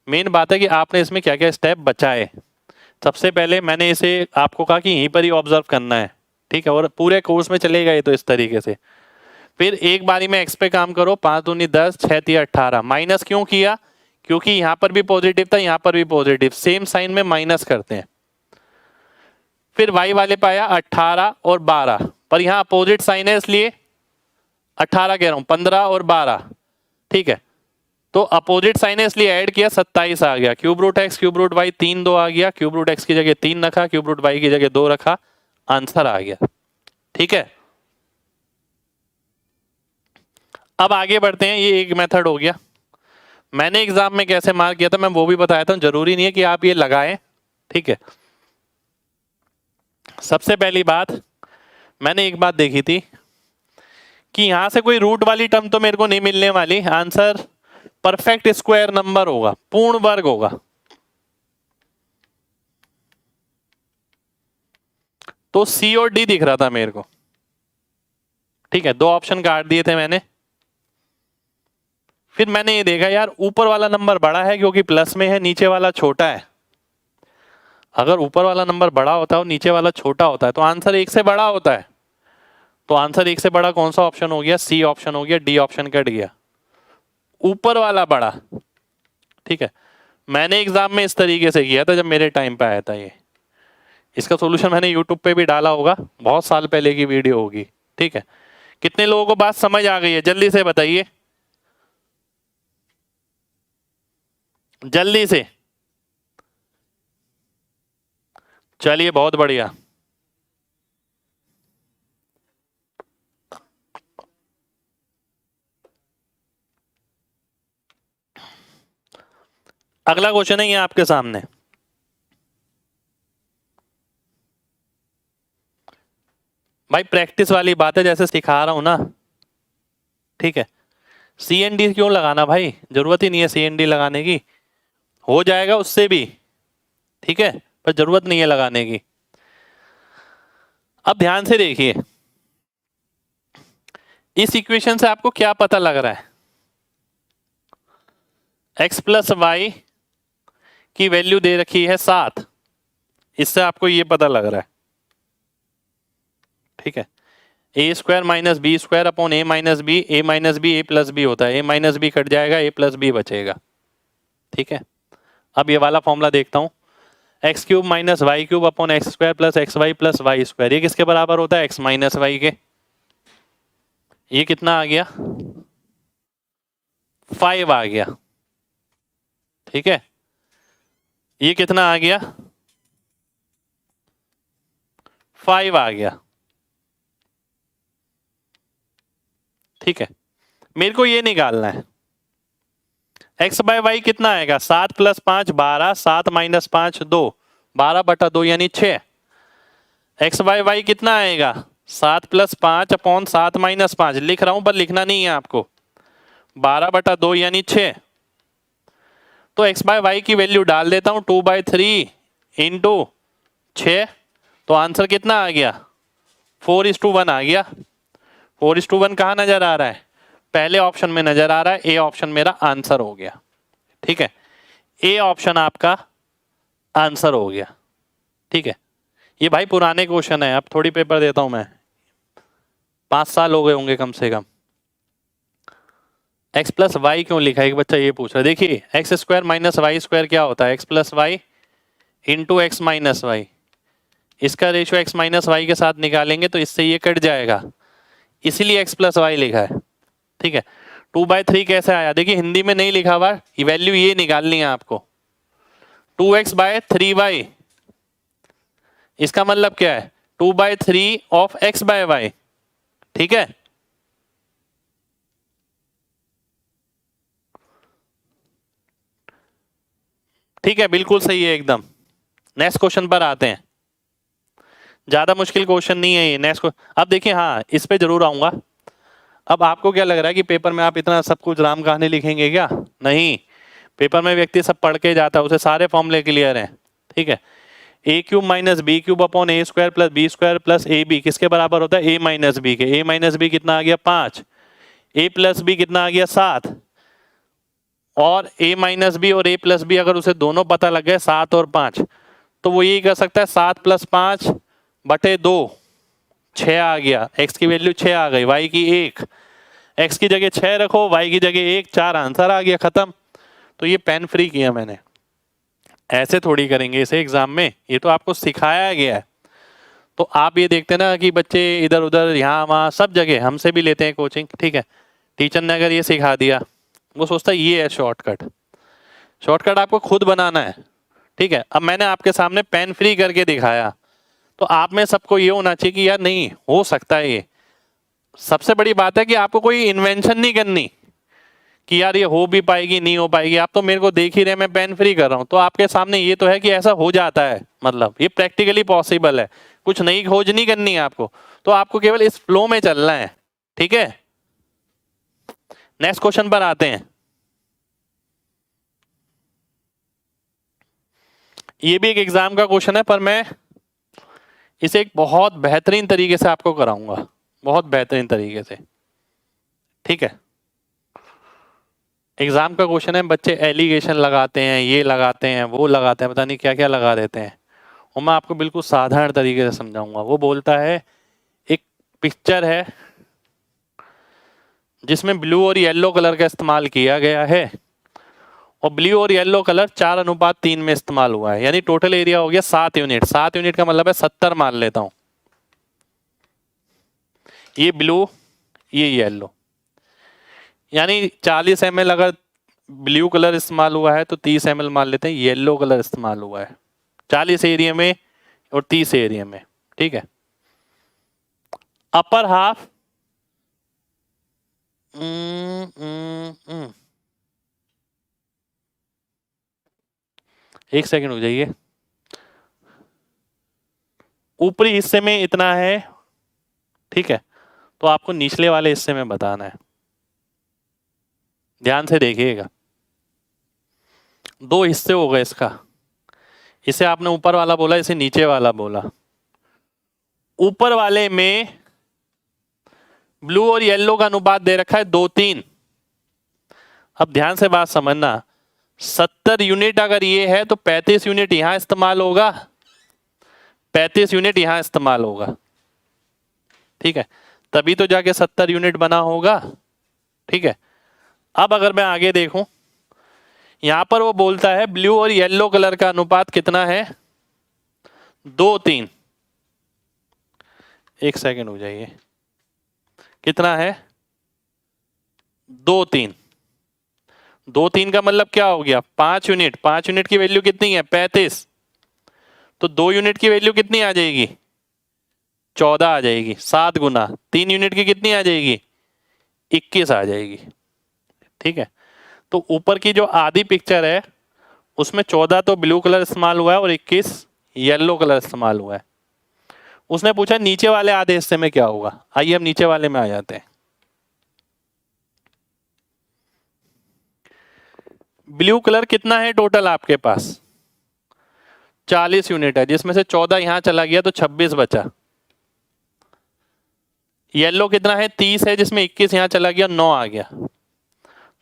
मेन बात है कि आपने इसमें क्या क्या स्टेप बचाए। सबसे पहले मैंने इसे आपको कहा कि यहीं पर ही ऑब्जर्व करना है, ठीक है, और पूरे कोर्स में चलेगा ये तो इस तरीके से। फिर एक बारी में x पे काम करो, 5 दूनी 10, 6 तिया 18, माइनस क्यों किया क्योंकि यहां पर भी पॉजिटिव था, यहां पर भी पॉजिटिव, सेम साइन में माइनस करते हैं। फिर y वाले पाया 18 और 12, पर यहां अपोजिट साइन है इसलिए 18 कह रहा हूं, 15 और 12। ठीक है, तो अपोजिट साइन है इसलिए ऐड किया, 27 आ गया। Cube root x cube root y 3 2 आ गया, क्यूब रूट x की जगह 3 रखा, क्यूब रूट y की जगह 2 रखा, आंसर आ गया। ठीक है, अब आगे बढ़ते हैं, ये एक मेथड हो गया। मैंने एग्जाम में कैसे मार्क किया था मैं वो भी बताया था, जरूरी नहीं है कि आप ये लगाएं। ठीक है, सबसे पहली बात मैंने एक बात देखी थी कि यहां से कोई रूट वाली टर्म तो मेरे को नहीं मिलने वाली, आंसर परफेक्ट स्क्वायर नंबर होगा, पूर्ण वर्ग होगा। तो सी और डी दिख रहा था मेरे को। ठीक है, 2 ऑप्शन काट दिए थे मैंने। फिर मैंने ये देखा यार ऊपर वाला नंबर बड़ा है क्योंकि प्लस में है, नीचे वाला छोटा है। अगर ऊपर वाला नंबर बड़ा होता है और नीचे वाला छोटा होता है तो आंसर 1 से बड़ा होता है। तो आंसर 1 से बड़ा कौन सा ऑप्शन हो गया, सी ऑप्शन हो गया, डी ऑप्शन कट गया, ऊपर वाला बड़ा। ठीक है, मैंने एग्जाम में इस तरीके से किया था जब मेरे टाइम पे आया था ये। इसका सॉल्यूशन मैंने यूट्यूब पे भी डाला होगा, बहुत साल पहले की वीडियो होगी। ठीक है, कितने लोगों को बात समझ आ गई है, जल्दी से बताइए, जल्दी से। चलिए बहुत बढ़िया। अगला क्वेश्चन है ये आपके सामने, भाई प्रैक्टिस वाली बात है, जैसे सिखा रहा हूं ना। ठीक है, सी एन डी क्यों लगाना भाई, जरूरत ही नहीं है सी एन डी लगाने की, हो जाएगा उससे भी। ठीक है, पर जरूरत नहीं है लगाने की। अब ध्यान से देखिए, इस इक्वेशन से आपको क्या पता लग रहा है, x + y की वैल्यू दे रखी है 7, इससे आपको ये पता लग रहा है। ठीक है, A square minus B square upon A minus B, A minus B A plus B होता है, ए माइनस बी कट जाएगा, ए प्लस बी बचेगा। ठीक है, अब ये वाला फॉर्मूला देखता हूँ, x cube minus y cube upon x square plus x y plus y square, ये किसके बराबर होता है? एक्स माइनस वाई के। ये कितना आ गया? 5 आ गया। ठीक है, ये कितना आ गया? 5 आ गया। ठीक है, मेरे को ये निकालना है x बाय वाई कितना आएगा? 7 प्लस 5 12, 7 माइनस 5 2, 12/2 यानी 6। x बाय वाई कितना आएगा? 7 प्लस 5 अपॉन 7 माइनस 5, लिख रहा हूं पर लिखना नहीं है आपको, 12/2 यानी 6। तो x बाय वाई की वैल्यू डाल देता हूं, 2/3 इंटू 6, तो आंसर कितना आ गया? 4:1 आ गया। 4:1 कहाँ नजर आ रहा है? पहले ऑप्शन में नजर आ रहा है, ए ऑप्शन मेरा आंसर हो गया। ठीक है, ए ऑप्शन आपका आंसर हो गया। ठीक है, ये भाई पुराने क्वेश्चन है, अब थोड़ी पेपर देता हूं मैं, 5 साल हो गए होंगे कम से कम। x प्लस वाई क्यों लिखा है, एक बच्चा ये पूछ रहा है। देखिए x square minus y square क्या होता है? X plus y into x minus y. इसका रेशियो एक्स माइनस वाई के साथ निकालेंगे तो इससे ये कट जाएगा, इसीलिए एक्स प्लस वाई लिखा है। ठीक है, 2/3 कैसे आया? देखिए हिंदी में नहीं लिखा हुआ, वैल्यू ये निकालनी है आपको, 2x/3y। इसका मतलब क्या है? 2/3 ऑफ x बाय वाई। ठीक है, ठीक है, बिल्कुल सही है एकदम। नेक्स्ट क्वेश्चन पर आते हैं, ज्यादा मुश्किल क्वेश्चन नहीं है ये। नेक्स्ट अब देखिए, हाँ इस पे जरूर आऊंगा। अब आपको क्या लग रहा है कि पेपर में आप इतना सब कुछ राम कहानी लिखेंगे क्या? नहीं, पेपर में व्यक्ति सब पढ़ के जाता है, उसे सारे फॉर्मूले क्लियर हैं। ठीक है, A cube minus B cube upon A square plus B square plus A B किसके बराबर होता है? ए माइनस बी के। ए माइनस बी कितना आ गया? 5। ए प्लस बी कितना आ गया? 7। और ए माइनस बी और ए प्लस बी अगर उसे दोनों पता लग गए 7 और 5, तो वो यही कर सकता है 7 प्लस 5/2, 6 आ गया। x की वैल्यू 6 आ गई, y की 1। x की जगह 6 रखो, y की जगह 1, 4 आंसर आ गया, खत्म। तो ये पेन फ्री किया मैंने, ऐसे थोड़ी करेंगे इसे एग्जाम में, ये तो आपको सिखाया गया है। तो आप ये देखते ना कि बच्चे इधर उधर यहाँ वहाँ सब जगह हमसे भी लेते हैं कोचिंग। ठीक है, टीचर ने अगर ये सिखा दिया, वो सोचता है ये है शॉर्टकट। शॉर्टकट आपको खुद बनाना है। ठीक है, अब मैंने आपके सामने पेन फ्री करके दिखाया, तो आप में सबको ये होना चाहिए कि यार नहीं हो सकता है ये। सबसे बड़ी बात है कि आपको कोई इन्वेंशन नहीं करनी कि यार ये हो भी पाएगी नहीं हो पाएगी। आप तो मेरे को देख ही रहे, मैं पेन फ्री कर रहा हूं, तो आपके सामने ये तो है कि ऐसा हो जाता है, मतलब ये प्रैक्टिकली पॉसिबल है। कुछ नई खोज नहीं करनी है आपको, तो आपको केवल इस फ्लो में चलना है। ठीक है, नेक्स्ट क्वेश्चन पर आते हैं। ये भी एक एग्जाम का क्वेश्चन है, पर मैं इसे एक बहुत बेहतरीन तरीके से आपको कराऊंगा, बहुत बेहतरीन तरीके से। ठीक है, एग्जाम का क्वेश्चन है, बच्चे एलिगेशन लगाते हैं, ये लगाते हैं, वो लगाते हैं, पता नहीं क्या क्या लगा देते हैं, और मैं आपको बिल्कुल साधारण तरीके से समझाऊंगा। वो बोलता है एक पिक्चर है जिसमें ब्लू और येलो कलर का इस्तेमाल किया गया है, और ब्लू और येलो कलर 4:3 में इस्तेमाल हुआ है, यानी टोटल एरिया हो गया 7 यूनिट। 7 यूनिट का मतलब है 70 मान लेता हूं। ये ब्लू, ये येलो, यानी 40 ml अगर ब्लू कलर इस्तेमाल हुआ है तो 30 ml मान लेते हैं येलो कलर इस्तेमाल हुआ है, 40 एरिया में और 30 एरिया में। ठीक है, अपर हाफ एक सेकंड हो जाइए, ऊपरी हिस्से में इतना है। ठीक है, तो आपको निचले वाले हिस्से में बताना है, ध्यान से देखिएगा। 2 हिस्से हो गए इसका, इसे आपने ऊपर वाला बोला, इसे नीचे वाला बोला। ऊपर वाले में ब्लू और येलो का अनुपात दे रखा है 2:3। अब ध्यान से बात समझना, 70 यूनिट अगर ये है तो 35 यूनिट यहां इस्तेमाल होगा, 35 यूनिट यहां इस्तेमाल होगा। ठीक है, तभी तो जाके 70 यूनिट बना होगा। ठीक है, अब अगर मैं आगे देखूं, यहां पर वो बोलता है ब्लू और येलो कलर का अनुपात कितना है, 2:3। एक सेकेंड हो जाइए, कितना है, 2:3। 2:3 का मतलब क्या हो गया, 5 यूनिट। 5 यूनिट की वैल्यू कितनी है, 35। तो 2 यूनिट की वैल्यू कितनी आ जाएगी, 14 आ जाएगी। 7 गुना 3 यूनिट की कितनी आ जाएगी, 21 आ जाएगी। ठीक है, तो ऊपर की जो आधी पिक्चर है उसमें 14 तो ब्लू कलर इस्तेमाल हुआ है और 21 येलो कलर इस्तेमाल हुआ है। उसने पूछा नीचे वाले आधे हिस्से में क्या होगा। आइए हम नीचे वाले में आ जाते हैं। ब्लू कलर कितना है टोटल आपके पास, 40 यूनिट है, जिसमें से 14 यहां चला गया तो 26 बचा। येलो कितना है, 30 है, जिसमें 21 यहां चला गया, 9 आ गया।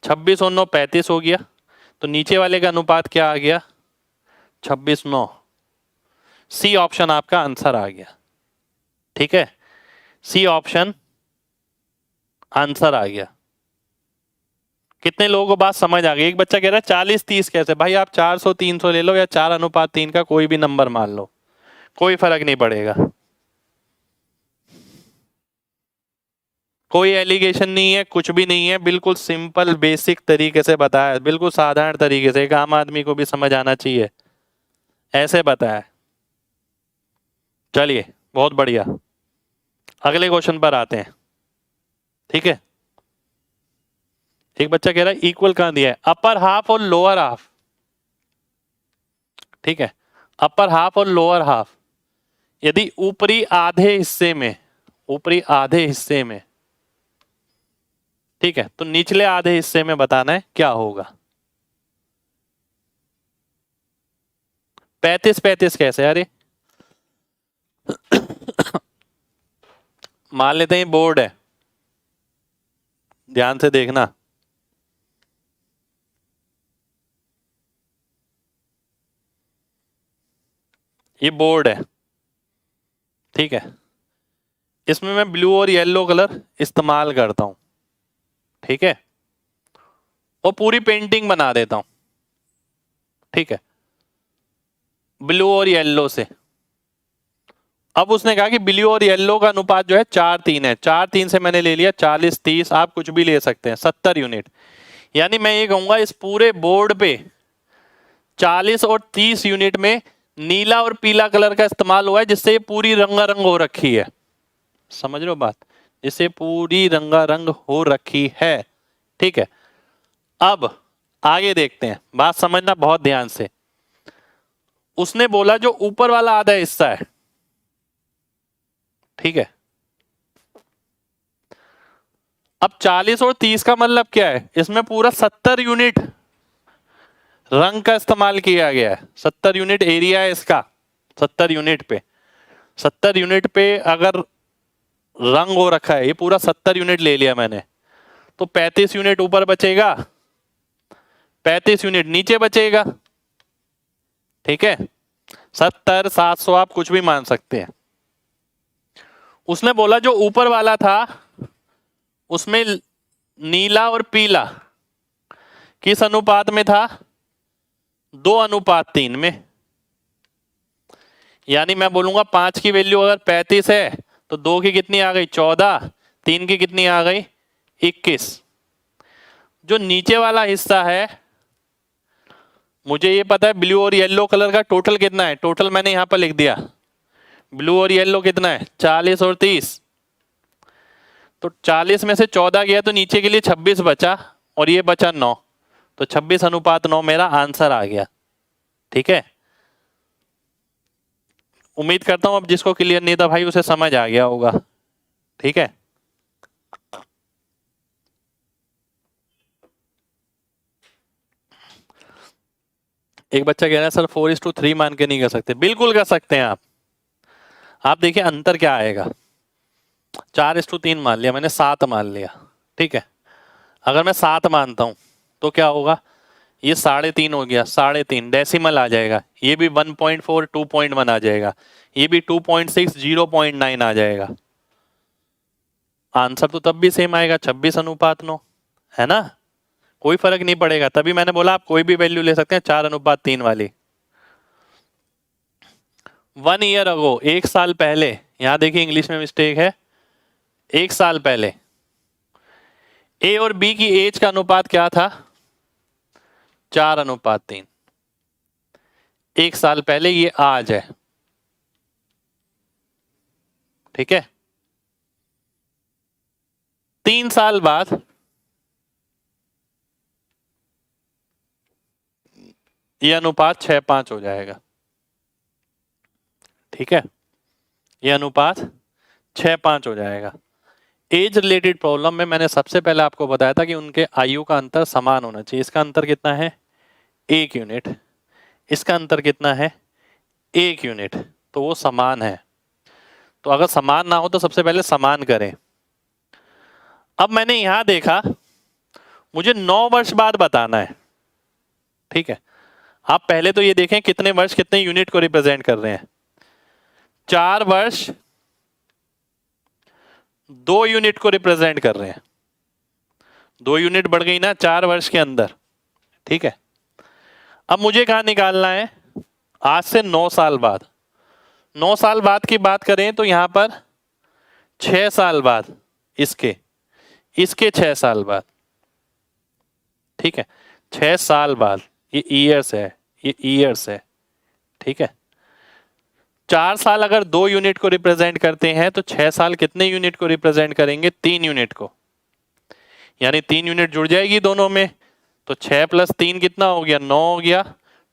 26 और 9 35 हो गया। तो नीचे वाले का अनुपात क्या आ गया, 26:9। सी ऑप्शन आपका आंसर आ गया। ठीक है, सी ऑप्शन आंसर आ गया। कितने लोगों को बात समझ आ गई। एक बच्चा कह रहा है 40-30 कैसे, भाई आप 400-300 ले लो या 4:3 का कोई भी नंबर मान लो, कोई फर्क नहीं पड़ेगा। कोई एलिगेशन नहीं है, कुछ भी नहीं है, बिल्कुल सिंपल बेसिक तरीके से बताया, बिल्कुल साधारण तरीके से, एक आम आदमी को भी समझ आना चाहिए, ऐसे बताया। चलिए बहुत बढ़िया, अगले क्वेश्चन पर आते हैं। ठीक है, एक बच्चा कह रहा है इक्वल कहां दिया है, अपर हाफ और लोअर हाफ। ठीक है, अपर हाफ और लोअर हाफ, यदि ऊपरी आधे हिस्से में, ऊपरी आधे हिस्से में, ठीक है, तो निचले आधे हिस्से में बताना है क्या होगा। 35-35 कैसे, अरे मान लेते हैं बोर्ड है, ध्यान से देखना। ये बोर्ड है, ठीक है, इसमें मैं ब्लू और येलो कलर इस्तेमाल करता हूं। ठीक है, और पूरी पेंटिंग बना देता हूं। ठीक है, ब्लू और येलो से। अब उसने कहा कि ब्लू और येलो का अनुपात जो है 4:3 है। 4:3 से मैंने ले लिया 40-30, आप कुछ भी ले सकते हैं, 70 यूनिट। यानी मैं ये कहूंगा इस पूरे बोर्ड पे 40 और 30 यूनिट में नीला और पीला कलर का इस्तेमाल हुआ है, जिससे ये पूरी रंगारंग हो रखी है। समझ रहे हो बात, जिससे पूरी रंगारंग हो रखी है। ठीक है, अब आगे देखते हैं, बात समझना बहुत ध्यान से। उसने बोला जो ऊपर वाला आधा हिस्सा है, ठीक है, अब 40 और 30 का मतलब क्या है, इसमें पूरा 70 यूनिट रंग का इस्तेमाल किया गया है। 70 यूनिट एरिया है इसका, 70 यूनिट पे, 70 यूनिट पे अगर रंग हो रखा है, ये पूरा 70 यूनिट ले लिया मैंने, तो 35 यूनिट ऊपर बचेगा, 35 यूनिट नीचे बचेगा। ठीक है, 70, 700 आप कुछ भी मान सकते हैं। उसने बोला जो ऊपर वाला था उसमें नीला और पीला किस अनुपात में था, 2:3 में। यानी मैं बोलूंगा 5 की वैल्यू अगर 35 है तो 2 की कितनी आ गई, 14, 3 की कितनी आ गई, 21। जो नीचे वाला हिस्सा है, मुझे ये पता है ब्लू और येलो कलर का टोटल कितना है, टोटल मैंने यहां पर लिख दिया, ब्लू और येलो कितना है, 40 और 30। तो 40 में से 14 गया तो नीचे के लिए 26 बचा और ये बचा 9, तो 26:9 मेरा आंसर आ गया। ठीक है, उम्मीद करता हूं अब जिसको क्लियर नहीं था भाई उसे समझ आ गया होगा। ठीक है, एक बच्चा कह रहा है सर 4:3 मान के नहीं कर सकते, बिल्कुल कर सकते हैं आप देखिए अंतर क्या आएगा। 4:3 मान लिया मैंने, 7 मान लिया। ठीक है, अगर मैं 7 मानता हूं तो क्या होगा, ये 3.5 हो गया, 3.5 डेसिमल आ जाएगा, ये भी 1.4 2.1 आ जाएगा, ये भी 2.6 0.9 आ जाएगा। आंसर तो तब भी सेम आएगा, 26:9, है ना, कोई फर्क नहीं पड़ेगा। तभी मैंने बोला आप कोई भी वैल्यू ले सकते हैं 4:3 वाली। 1 ईयर अगो, 1 साल पहले, यहां देखिए इंग्लिश में मिस्टेक है, 1 साल पहले ए और बी की एज का अनुपात क्या था, 4:3। 1 साल पहले, ये आज है, ठीक है। 3 साल बाद ये अनुपात 6:5 हो जाएगा, ठीक है, ये अनुपात 6:5 हो जाएगा। एज रिलेटेड प्रॉब्लम में मैंने सबसे पहले आपको बताया था कि उनके आयु का अंतर समान होना चाहिए। इसका अंतर कितना है, 1 यूनिट, इसका अंतर कितना है, 1 यूनिट, तो वो समान है। तो अगर समान ना हो तो सबसे पहले समान करें। अब मैंने यहां देखा, मुझे 9 वर्ष बाद बताना है, ठीक है। आप पहले तो ये देखें कितने वर्ष कितने यूनिट को रिप्रेजेंट कर रहे हैं। 4 वर्ष 2 यूनिट को रिप्रेजेंट कर रहे हैं, 2 यूनिट बढ़ गई ना 4 वर्ष के अंदर, ठीक है। अब मुझे कहां निकालना है, आज से 9 साल बाद। 9 साल बाद की बात करें तो यहां पर 6 साल बाद, इसके 6 साल बाद, ठीक है, 6 साल बाद, ये ईयर्स है, ये ईयर्स है, ठीक है। 4 साल अगर 2 यूनिट को रिप्रेजेंट करते हैं तो 6 साल कितने यूनिट को रिप्रेजेंट करेंगे, 3 यूनिट को, यानी 3 यूनिट जुड़ जाएगी दोनों में। तो 6 + 3 कितना हो गया, 9 हो गया,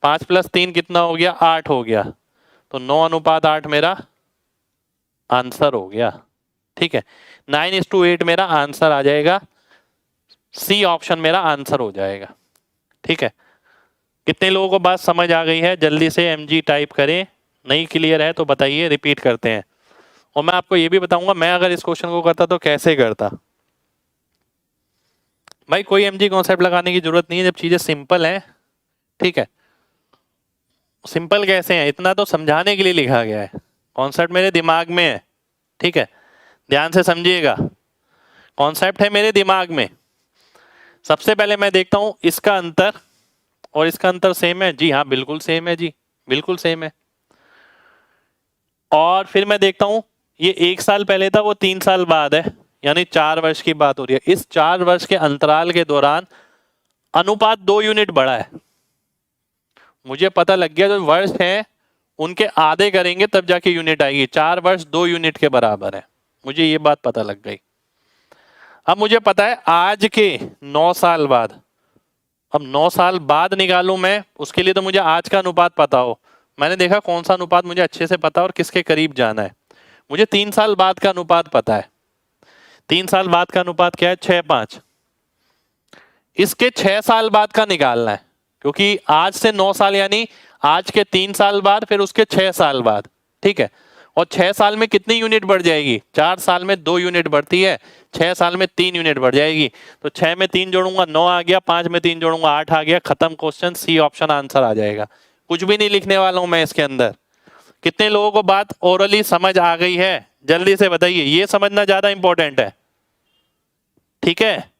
5 + 3 कितना हो गया, 8 हो गया। तो 9:8 मेरा आंसर हो गया, ठीक है। 9:8 मेरा आंसर आ जाएगा, सी ऑप्शन मेरा आंसर हो जाएगा, ठीक है। कितने लोगों को बात समझ आ गई है, जल्दी से MG टाइप करें, नहीं क्लियर है तो बताइए, रिपीट करते हैं। और मैं आपको ये भी बताऊंगा मैं अगर इस क्वेश्चन को करता तो कैसे करता। भाई कोई MG कॉन्सेप्ट लगाने की जरूरत नहीं है जब चीजें सिंपल हैं, ठीक है। सिंपल कैसे हैं, इतना तो समझाने के लिए लिखा गया है, कॉन्सेप्ट मेरे दिमाग में है, ठीक है। ध्यान से समझिएगा, कॉन्सेप्ट है मेरे दिमाग में। सबसे पहले मैं देखता हूं इसका अंतर और इसका अंतर सेम है, जी हाँ बिल्कुल सेम है, जी बिल्कुल सेम है। और फिर मैं देखता हूं ये 1 साल पहले था, वो 3 साल बाद है, यानी 4 वर्ष की बात हो रही है। इस 4 वर्ष के अंतराल के दौरान अनुपात 2 यूनिट बढ़ा है। मुझे पता लग गया जो वर्ष है उनके आधे करेंगे तब जाके यूनिट आएगी। 4 वर्ष 2 यूनिट के बराबर है, मुझे ये बात पता लग गई। अब मुझे पता है आज के 9 साल बाद, अब 9 साल बाद निकालूं मैं, उसके लिए तो मुझे आज का अनुपात पता हो। मैंने देखा कौन सा अनुपात मुझे अच्छे से पता है और किसके करीब जाना है। मुझे 3 साल बाद का अनुपात पता है। 3 साल बाद का अनुपात क्या है, 6:5। इसके 6 साल बाद का निकालना है, क्योंकि आज से 9 साल यानी आज के 3 साल बाद, फिर उसके 6 साल बाद, ठीक है। और 6 साल में कितनी यूनिट बढ़ जाएगी, 4 साल में 2 यूनिट बढ़ती है, 6 साल में 3 यूनिट बढ़ जाएगी। तो 6 में 3 जोड़ूंगा 9 आ गया, 5 में 3 जोड़ूंगा 8 आ गया, खत्म क्वेश्चन, सी ऑप्शन आंसर आ जाएगा। कुछ भी नहीं लिखने वाला हूं मैं इसके अंदर। कितने लोगों को बात ओरली समझ आ गई है, जल्दी से बताइए, ये समझना ज्यादा इंपॉर्टेंट है, ठीक है।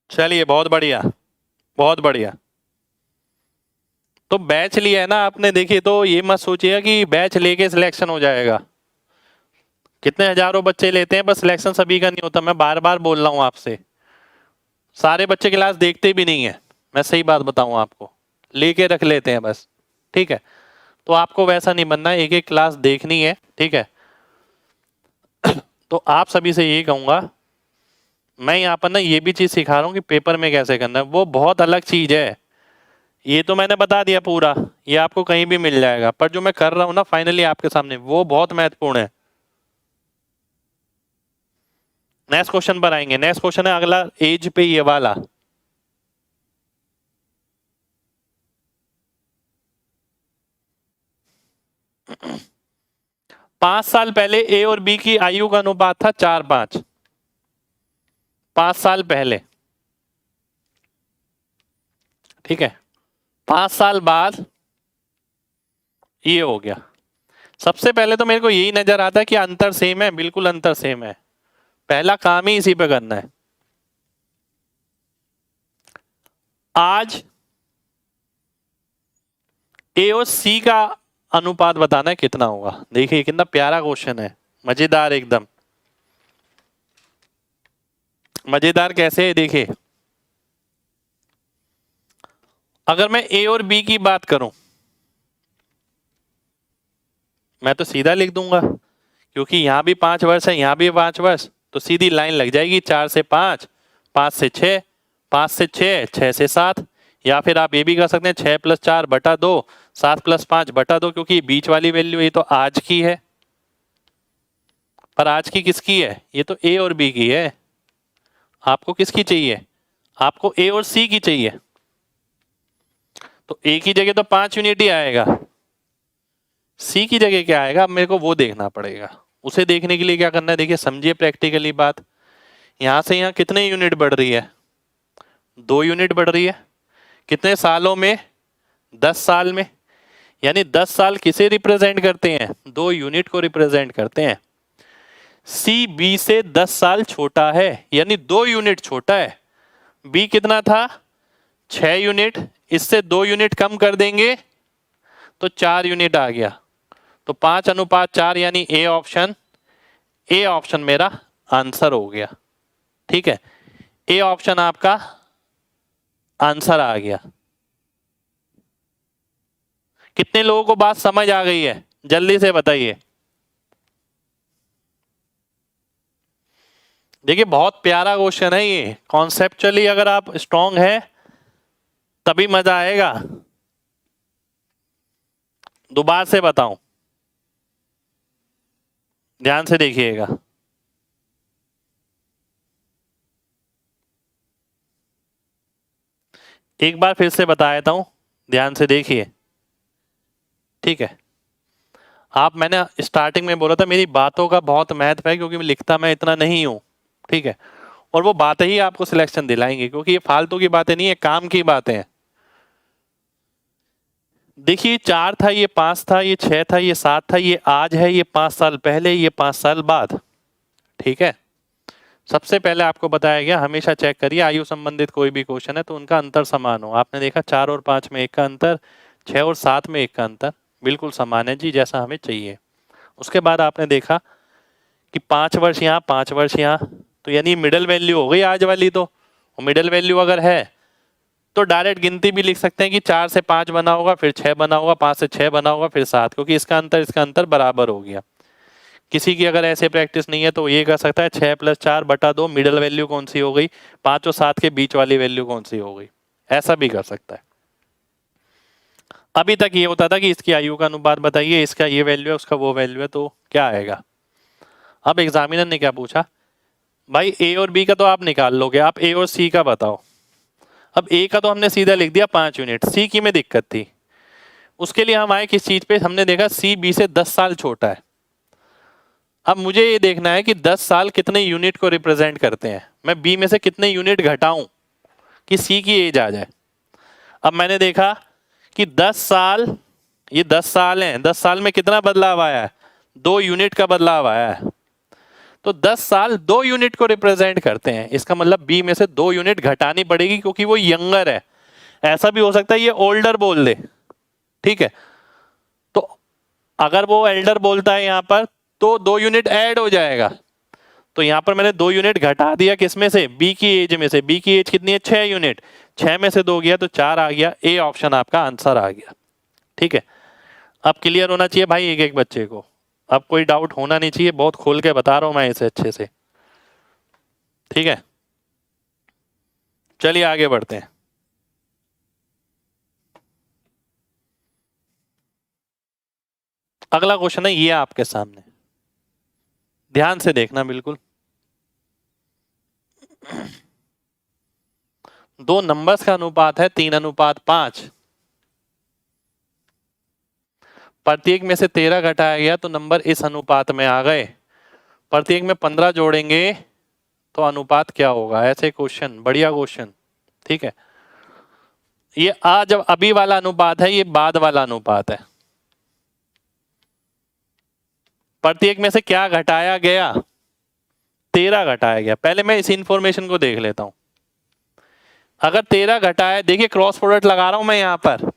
चलिए बहुत बढ़िया, बहुत बढ़िया। तो बैच लिया है ना आपने, देखिए तो ये मत सोचिएगा कि बैच लेके सिलेक्शन हो जाएगा। कितने हजारों बच्चे लेते हैं, बस सिलेक्शन सभी का नहीं होता। मैं बार बार बोल रहा हूं आपसे, सारे बच्चे क्लास देखते भी नहीं है, मैं सही बात बताऊं आपको, लेके रख लेते हैं बस, ठीक है। तो आपको वैसा नहीं बनना है, एक एक क्लास देखनी है, ठीक है। तो आप सभी से यही कहूंगा, मैं यहाँ पर ना ये भी चीज सिखा रहा हूँ कि पेपर में कैसे करना है, वो बहुत अलग चीज है। ये तो मैंने बता दिया पूरा, ये आपको कहीं भी मिल जाएगा, पर जो मैं कर रहा हूँ ना फाइनली आपके सामने, वो बहुत महत्वपूर्ण है। नेक्स्ट क्वेश्चन पर आएंगे। नेक्स्ट क्वेश्चन है अगला, एज पे ये वाला। पांच साल पहले ए और बी की आयु का अनुपात था 4:5। 5 साल पहले, ठीक है। 5 साल बाद ये हो गया। सबसे पहले तो मेरे को यही नजर आता है कि अंतर सेम है, बिल्कुल अंतर सेम है। पहला काम ही इसी पे करना है। आज ए और सी का अनुपात बताना है कितना होगा। देखिए कितना प्यारा क्वेश्चन है, मजेदार एकदम। मजेदार कैसे है देखिए, अगर मैं ए और बी की बात करूं, मैं तो सीधा लिख दूंगा क्योंकि यहां भी 5 वर्ष है, यहां भी 5 वर्ष, तो सीधी लाइन लग जाएगी 4 से 5, 5 से 6, 5 से 6, 6 से 7। या फिर आप ये भी कर सकते हैं 6 + 4 बटा 2, 7 + 5 बटा 2, क्योंकि बीच वाली वैल्यू ये तो आज की है। पर आज की किसकी है? ये तो ए और बी की है। आपको किसकी चाहिए? आपको ए और सी की चाहिए। तो ए की जगह तो 5 यूनिट ही आएगा, सी की जगह क्या आएगा अब मेरे को वो देखना पड़ेगा। उसे देखने के लिए क्या करना है, देखिए समझिए प्रैक्टिकली बात। यहां से यहां कितने यूनिट बढ़ रही है? 2 यूनिट बढ़ रही है। कितने सालों में? 10 साल में। यानी 10 साल किसे रिप्रेजेंट करते हैं? 2 यूनिट को रिप्रेजेंट करते हैं। सी बी से 10 साल छोटा है, यानी 2 यूनिट छोटा है। बी कितना था? 6 यूनिट। इससे 2 यूनिट कम कर देंगे तो 4 यूनिट आ गया। तो 5:4, यानी ए ऑप्शन, ए ऑप्शन मेरा आंसर हो गया। ठीक है, ए ऑप्शन आपका आंसर आ गया। कितने लोगों को बात समझ आ गई है? जल्दी से बताइए। देखिए बहुत प्यारा क्वेश्चन है ये, कॉन्सेप्चुअली अगर आप स्ट्रांग है तभी मजा आएगा। दोबारा से बताऊं, ध्यान से देखिएगा। एक बार फिर से बता देता हूं, ध्यान से देखिए। ठीक है, आप, मैंने स्टार्टिंग में बोला था मेरी बातों का बहुत महत्व है क्योंकि लिखता मैं इतना नहीं हूं। ठीक है, और वो बातें ही आपको सिलेक्शन दिलाएंगे क्योंकि ये फालतू की बातें नहीं है, काम की बातें हैं। देखिए 4 था, ये 5 था, ये 6 था, ये 7 था, ये आज है, ये 5 साल पहले, ये 5 साल बाद। ठीक है, सबसे पहले आपको बताया गया हमेशा चेक करिए आयु संबंधित कोई भी क्वेश्चन है तो उनका अंतर समान हो। आपने देखा 4 और 5 में 1 का अंतर, 6 और 7 में 1 का अंतर, बिल्कुल समान है जी, जैसा हमें चाहिए। उसके बाद आपने देखा कि 5 वर्ष यहाँ, 5 वर्ष यहाँ, तो यानी मिडल वैल्यू हो गई आज वाली। तो मिडल वैल्यू अगर है तो डायरेक्ट गिनती भी लिख सकते हैं कि 4 से 5 बना होगा, फिर 6 बना होगा, 5 से 6 बना होगा, फिर 7, क्योंकि इसका अंतर बराबर हो गया। किसी की अगर ऐसे प्रैक्टिस नहीं है तो ये कर सकता है 6 + 4 बटा 2, मिडल वैल्यू कौन सी हो गई, 5 और 7 के बीच वाली वैल्यू कौन सी हो गई, ऐसा भी कर सकता है। अभी तक ये होता था कि इसकी आयु का अनुपात बताइए, इसका ये वैल्यू है, उसका वो वैल्यू है, तो क्या आएगा। अब एग्जामिनर ने क्या पूछा, भाई ए और बी का तो आप निकाल लोगे, आप ए और सी का बताओ। अब ए का तो हमने सीधा लिख दिया 5 यूनिट, सी की में दिक्कत थी। उसके लिए हम आए किस चीज पे, हमने देखा सी बी से 10 साल छोटा है। अब मुझे ये देखना है कि 10 साल कितने यूनिट को रिप्रेजेंट करते हैं, मैं बी में से कितने यूनिट घटाऊं कि सी की एज आ जाए। अब मैंने देखा कि 10 साल, ये 10 साल हैं, 10 साल में कितना बदलाव आया है, 2 यूनिट का बदलाव आया है। तो 10 साल 2 यूनिट को रिप्रेजेंट करते हैं, इसका मतलब बी में से 2 यूनिट घटानी पड़ेगी क्योंकि वो यंगर है। ऐसा भी हो सकता है ये ओल्डर बोल दे। ठीक है, तो अगर वो एल्डर बोलता है यहां पर तो 2 यूनिट ऐड हो जाएगा। तो यहां पर मैंने 2 यूनिट घटा दिया, किसमें से, बी की एज में से। बी की एज कितनी है, 6 यूनिट, 6 में से 2 गया तो 4 आ गया, ए ऑप्शन आपका आंसर आ गया। ठीक है, अब क्लियर होना चाहिए भाई एक एक बच्चे को, अब कोई डाउट होना नहीं चाहिए, बहुत खोल के बता रहा हूं मैं इसे अच्छे से। ठीक है, चलिए आगे बढ़ते हैं। अगला क्वेश्चन है ये आपके सामने, ध्यान से देखना बिल्कुल। 2 नंबर्स का अनुपात है 3:5। प्रत्येक में से 13 घटाया गया तो नंबर इस अनुपात में आ गए। प्रत्येक में 15 जोड़ेंगे तो अनुपात क्या होगा, ऐसे क्वेश्चन, बढ़िया क्वेश्चन। ठीक है, ये जब अभी वाला अनुपात है, ये बाद वाला अनुपात है। प्रत्येक में से क्या घटाया गया? 13 घटाया गया। पहले मैं इस इंफॉर्मेशन को देख लेता हूं। अगर 13 घटाया, देखिए क्रॉस प्रोडक्ट लगा रहा हूं मैं यहां पर,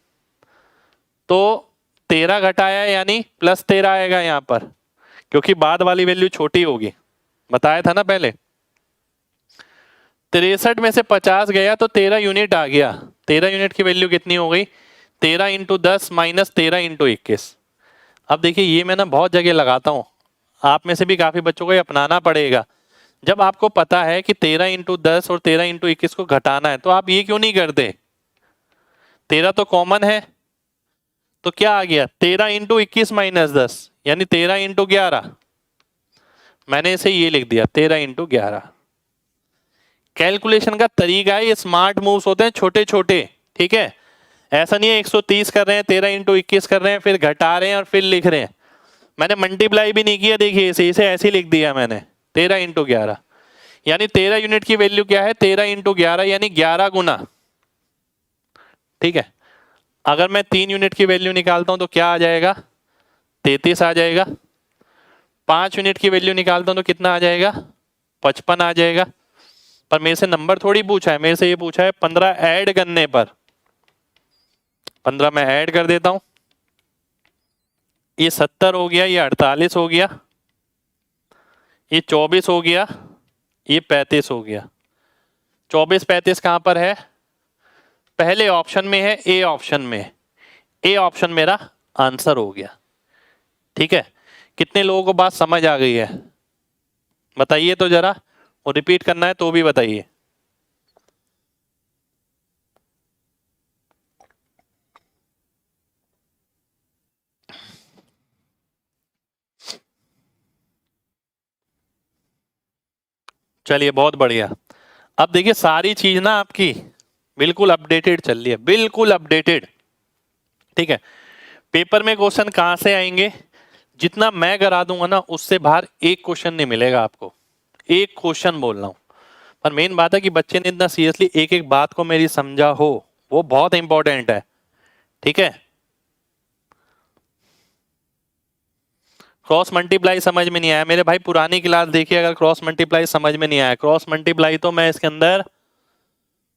तो 13 घटाया यानी +13 आएगा यहां पर, क्योंकि बाद वाली वैल्यू छोटी होगी, बताया था ना पहले। 63 में से 50 गया तो 13 यूनिट आ गया। 13 यूनिट की वैल्यू कितनी हो गई? 13 × 10 - 13 × 21। अब देखिए ये मैं ना बहुत जगह लगाता हूं, आप में से भी काफी बच्चों को ये अपनाना पड़ेगा। जब आपको पता है कि 13 × 10 और 13 × 21 को घटाना है, तो आप ये क्यों नहीं करते? 13 तो कॉमन है, तो क्या आ गया? 13 × 21 - 10 यानी 13 × 11। मैंने इसे ये लिख दिया 13 × 11। कैलकुलेशन का तरीका है, ये स्मार्ट मूव्स होते हैं छोटे छोटे, ठीक है। ऐसा नहीं है 130 कर रहे हैं, 13 × 21 कर रहे हैं, फिर घटा रहे हैं और फिर लिख रहे हैं। मैंने मल्टीप्लाई भी नहीं किया, देखिए इसे ऐसे लिख दिया मैंने 13 × 11, यानी 13 यूनिट की वैल्यू क्या है? 13 × 11 यानी 11 गुना, ठीक है। अगर मैं 3 यूनिट की वैल्यू निकालता हूं तो क्या आ जाएगा? 33 आ जाएगा। 5 यूनिट की वैल्यू निकालता हूं तो कितना आ जाएगा? 55 आ जाएगा। पर मेरे से नंबर थोड़ी पूछा है, मेरे से ये पूछा है 15 ऐड करने पर। 15 मैं ऐड कर देता हूं, ये 70 हो गया, ये 48 हो गया, ये 24 हो गया, ये 35 हो गया। 24 35 कहां पर है? पहले ऑप्शन में है, ए ऑप्शन में। ए ऑप्शन मेरा आंसर हो गया, ठीक है। कितने लोगों को बात समझ आ गई है? बताइए तो जरा, और रिपीट करना है तो भी बताइए। चलिए बहुत बढ़िया। अब देखिए सारी चीज ना आपकी बिल्कुल अपडेटेड चल रही है, बिल्कुल अपडेटेड, ठीक है। पेपर में क्वेश्चन कहां से आएंगे? जितना मैं करा दूंगा ना, उससे बाहर एक क्वेश्चन नहीं मिलेगा आपको। एक क्वेश्चन बोल रहा हूं, पर मेन बात है कि बच्चे ने इतना सीरियसली एक एक बात को मेरी समझा हो, वो बहुत इंपॉर्टेंट है, ठीक है। क्रॉस मल्टीप्लाई समझ में नहीं आया मेरे भाई, पुरानी क्लास देखिए। अगर क्रॉस मल्टीप्लाई समझ में नहीं आया, क्रॉस मल्टीप्लाई तो मैं इसके अंदर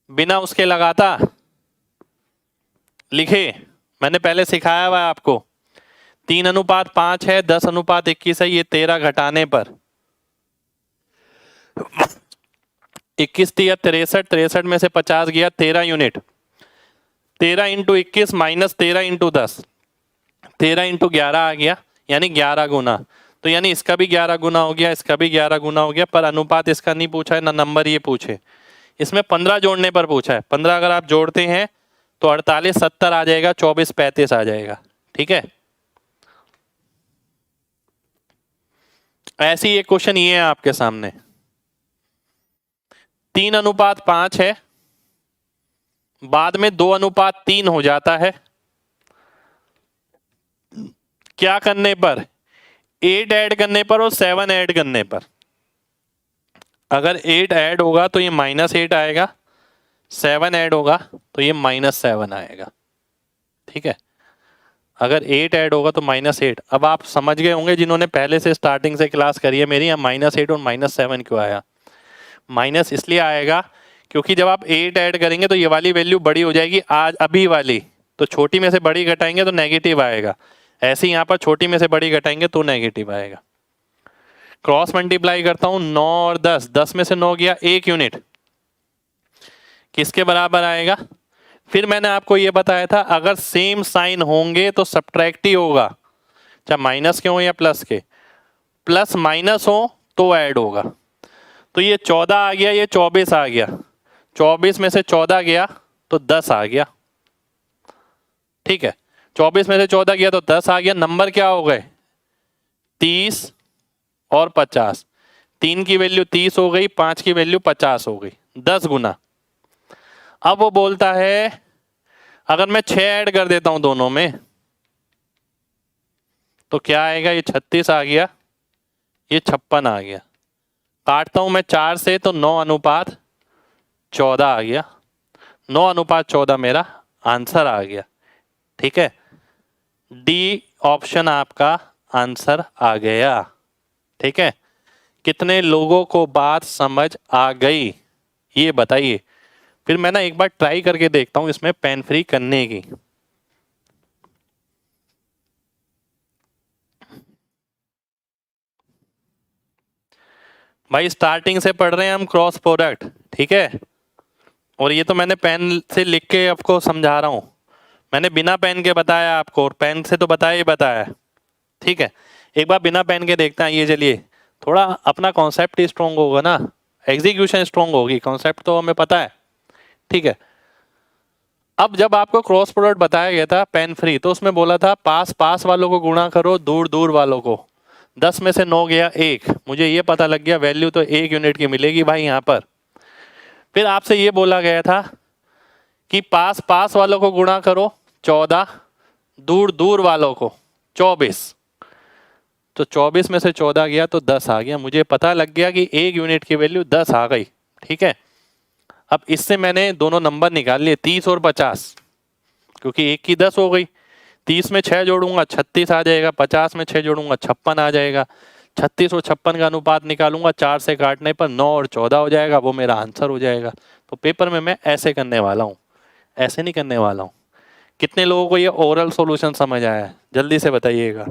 बिना उसके लगाता लिखे, मैंने पहले सिखाया हुआ है आपको। 3:5 है, 10:21 है, ये 13 घटाने पर 21 × 63, 63 में से 50 गया, 13 यूनिट। 13 × 21 - 13 × 10, 13 × 11 आ गया, यानी 11 गुना। तो यानी इसका भी 11 गुना हो गया, इसका भी 11 गुना हो गया, पर अनुपात इसका नहीं पूछा है, ना नंबर ये पूछे। इसमें 15 जोड़ने पर पूछा है। 15 अगर आप जोड़ते हैं तो 48 70 आ जाएगा, 24 35 आ जाएगा, ठीक है। ऐसी एक क्वेश्चन ये है आपके सामने। 3:5 है, बाद में 2:3 हो जाता है, क्या करने पर? 8 ऐड करने पर और 7 ऐड करने पर। अगर 8 ऐड होगा तो ये -8 आएगा, 7 ऐड होगा तो ये -7 आएगा, ठीक है। अगर 8 ऐड होगा तो -8। अब आप समझ गए होंगे जिन्होंने पहले से स्टार्टिंग से क्लास करी है मेरी, यहाँ -8 और -7 क्यों आया? माइनस इसलिए आएगा क्योंकि जब आप 8 ऐड करेंगे तो ये वाली वैल्यू बड़ी हो जाएगी, आज अभी वाली, तो छोटी में से बड़ी घटाएंगे तो नेगेटिव आएगा। ऐसे ही यहाँ पर छोटी में से बड़ी घटाएंगे तो नेगेटिव आएगा। क्रॉस मल्टीप्लाई करता हूं, 9 और 10, 10 में से 9 गया, 1 यूनिट, किसके बराबर आएगा? फिर मैंने आपको ये बताया था अगर सेम साइन होंगे तो सब्ट्रैक्ट ही होगा, चाहे माइनस के हो या प्लस के। प्लस माइनस हो तो ऐड होगा। तो ये 14 आ गया, ये 24 आ गया, 24 में से 14 गया तो 10 आ गया, ठीक है। 24 में से 14 गया तो 10 आ गया। नंबर क्या हो गए? 30 और 50। 3 की वैल्यू 30 हो गई, 5 की वैल्यू 50 हो गई, 10 गुना। अब वो बोलता है अगर मैं 6 ऐड कर देता हूं दोनों में तो क्या आएगा? ये 36 आ गया, ये 56 आ गया। काटता हूं मैं 4 से तो 9:14 आ गया, 9:14 मेरा आंसर आ गया, ठीक है। डी ऑप्शन आपका आंसर आ गया। ठीक है, कितने लोगों को बात समझ आ गई ये बताइए। फिर मैं ना एक बार ट्राई करके देखता हूं इसमें पेन फ्री करने की। भाई स्टार्टिंग से पढ़ रहे हैं हम क्रॉस प्रोडक्ट, ठीक है, और ये तो मैंने पेन से लिख के आपको समझा रहा हूं। मैंने बिना पेन के बताया आपको, और पेन से तो बताया ही बताया। ठीक है, एक बार बिना पेन के देखते हैं। ये चलिए, थोड़ा अपना कॉन्सेप्ट ही स्ट्रॉन्ग होगा ना, एग्जीक्यूशन स्ट्रॉन्ग होगी, कॉन्सेप्ट तो हमें पता है। ठीक है, अब जब आपको क्रॉस प्रोडक्ट बताया गया था पेन फ्री, तो उसमें बोला था पास पास वालों को गुणा करो दूर दूर वालों को। 10 में से 9 गया 1, मुझे ये पता लग गया वैल्यू तो 1 यूनिट की मिलेगी भाई यहाँ पर। फिर आपसे ये बोला गया था कि पास पास वालों को गुणा करो 14, दूर दूर वालों को 24। तो 24 में से 14 गया तो 10 आ गया, मुझे पता लग गया कि 1 यूनिट की वैल्यू 10 आ गई। ठीक है, अब इससे मैंने दोनों नंबर निकाल लिए 30 और 50, क्योंकि 1 की 10 हो गई। 30 में 6 जोड़ूंगा 36 आ जाएगा, 50 में 6 जोड़ूंगा 56 आ जाएगा। 36 और 56 का अनुपात निकालूंगा, 4 से काटने पर 9 और 14 हो जाएगा, वो मेरा आंसर हो जाएगा। तो पेपर में मैं ऐसे करने वाला हूँ, ऐसे नहीं करने वाला हूँ। कितने लोगों को ये ओरल सॉल्यूशन समझ आया है, जल्दी से बताइएगा।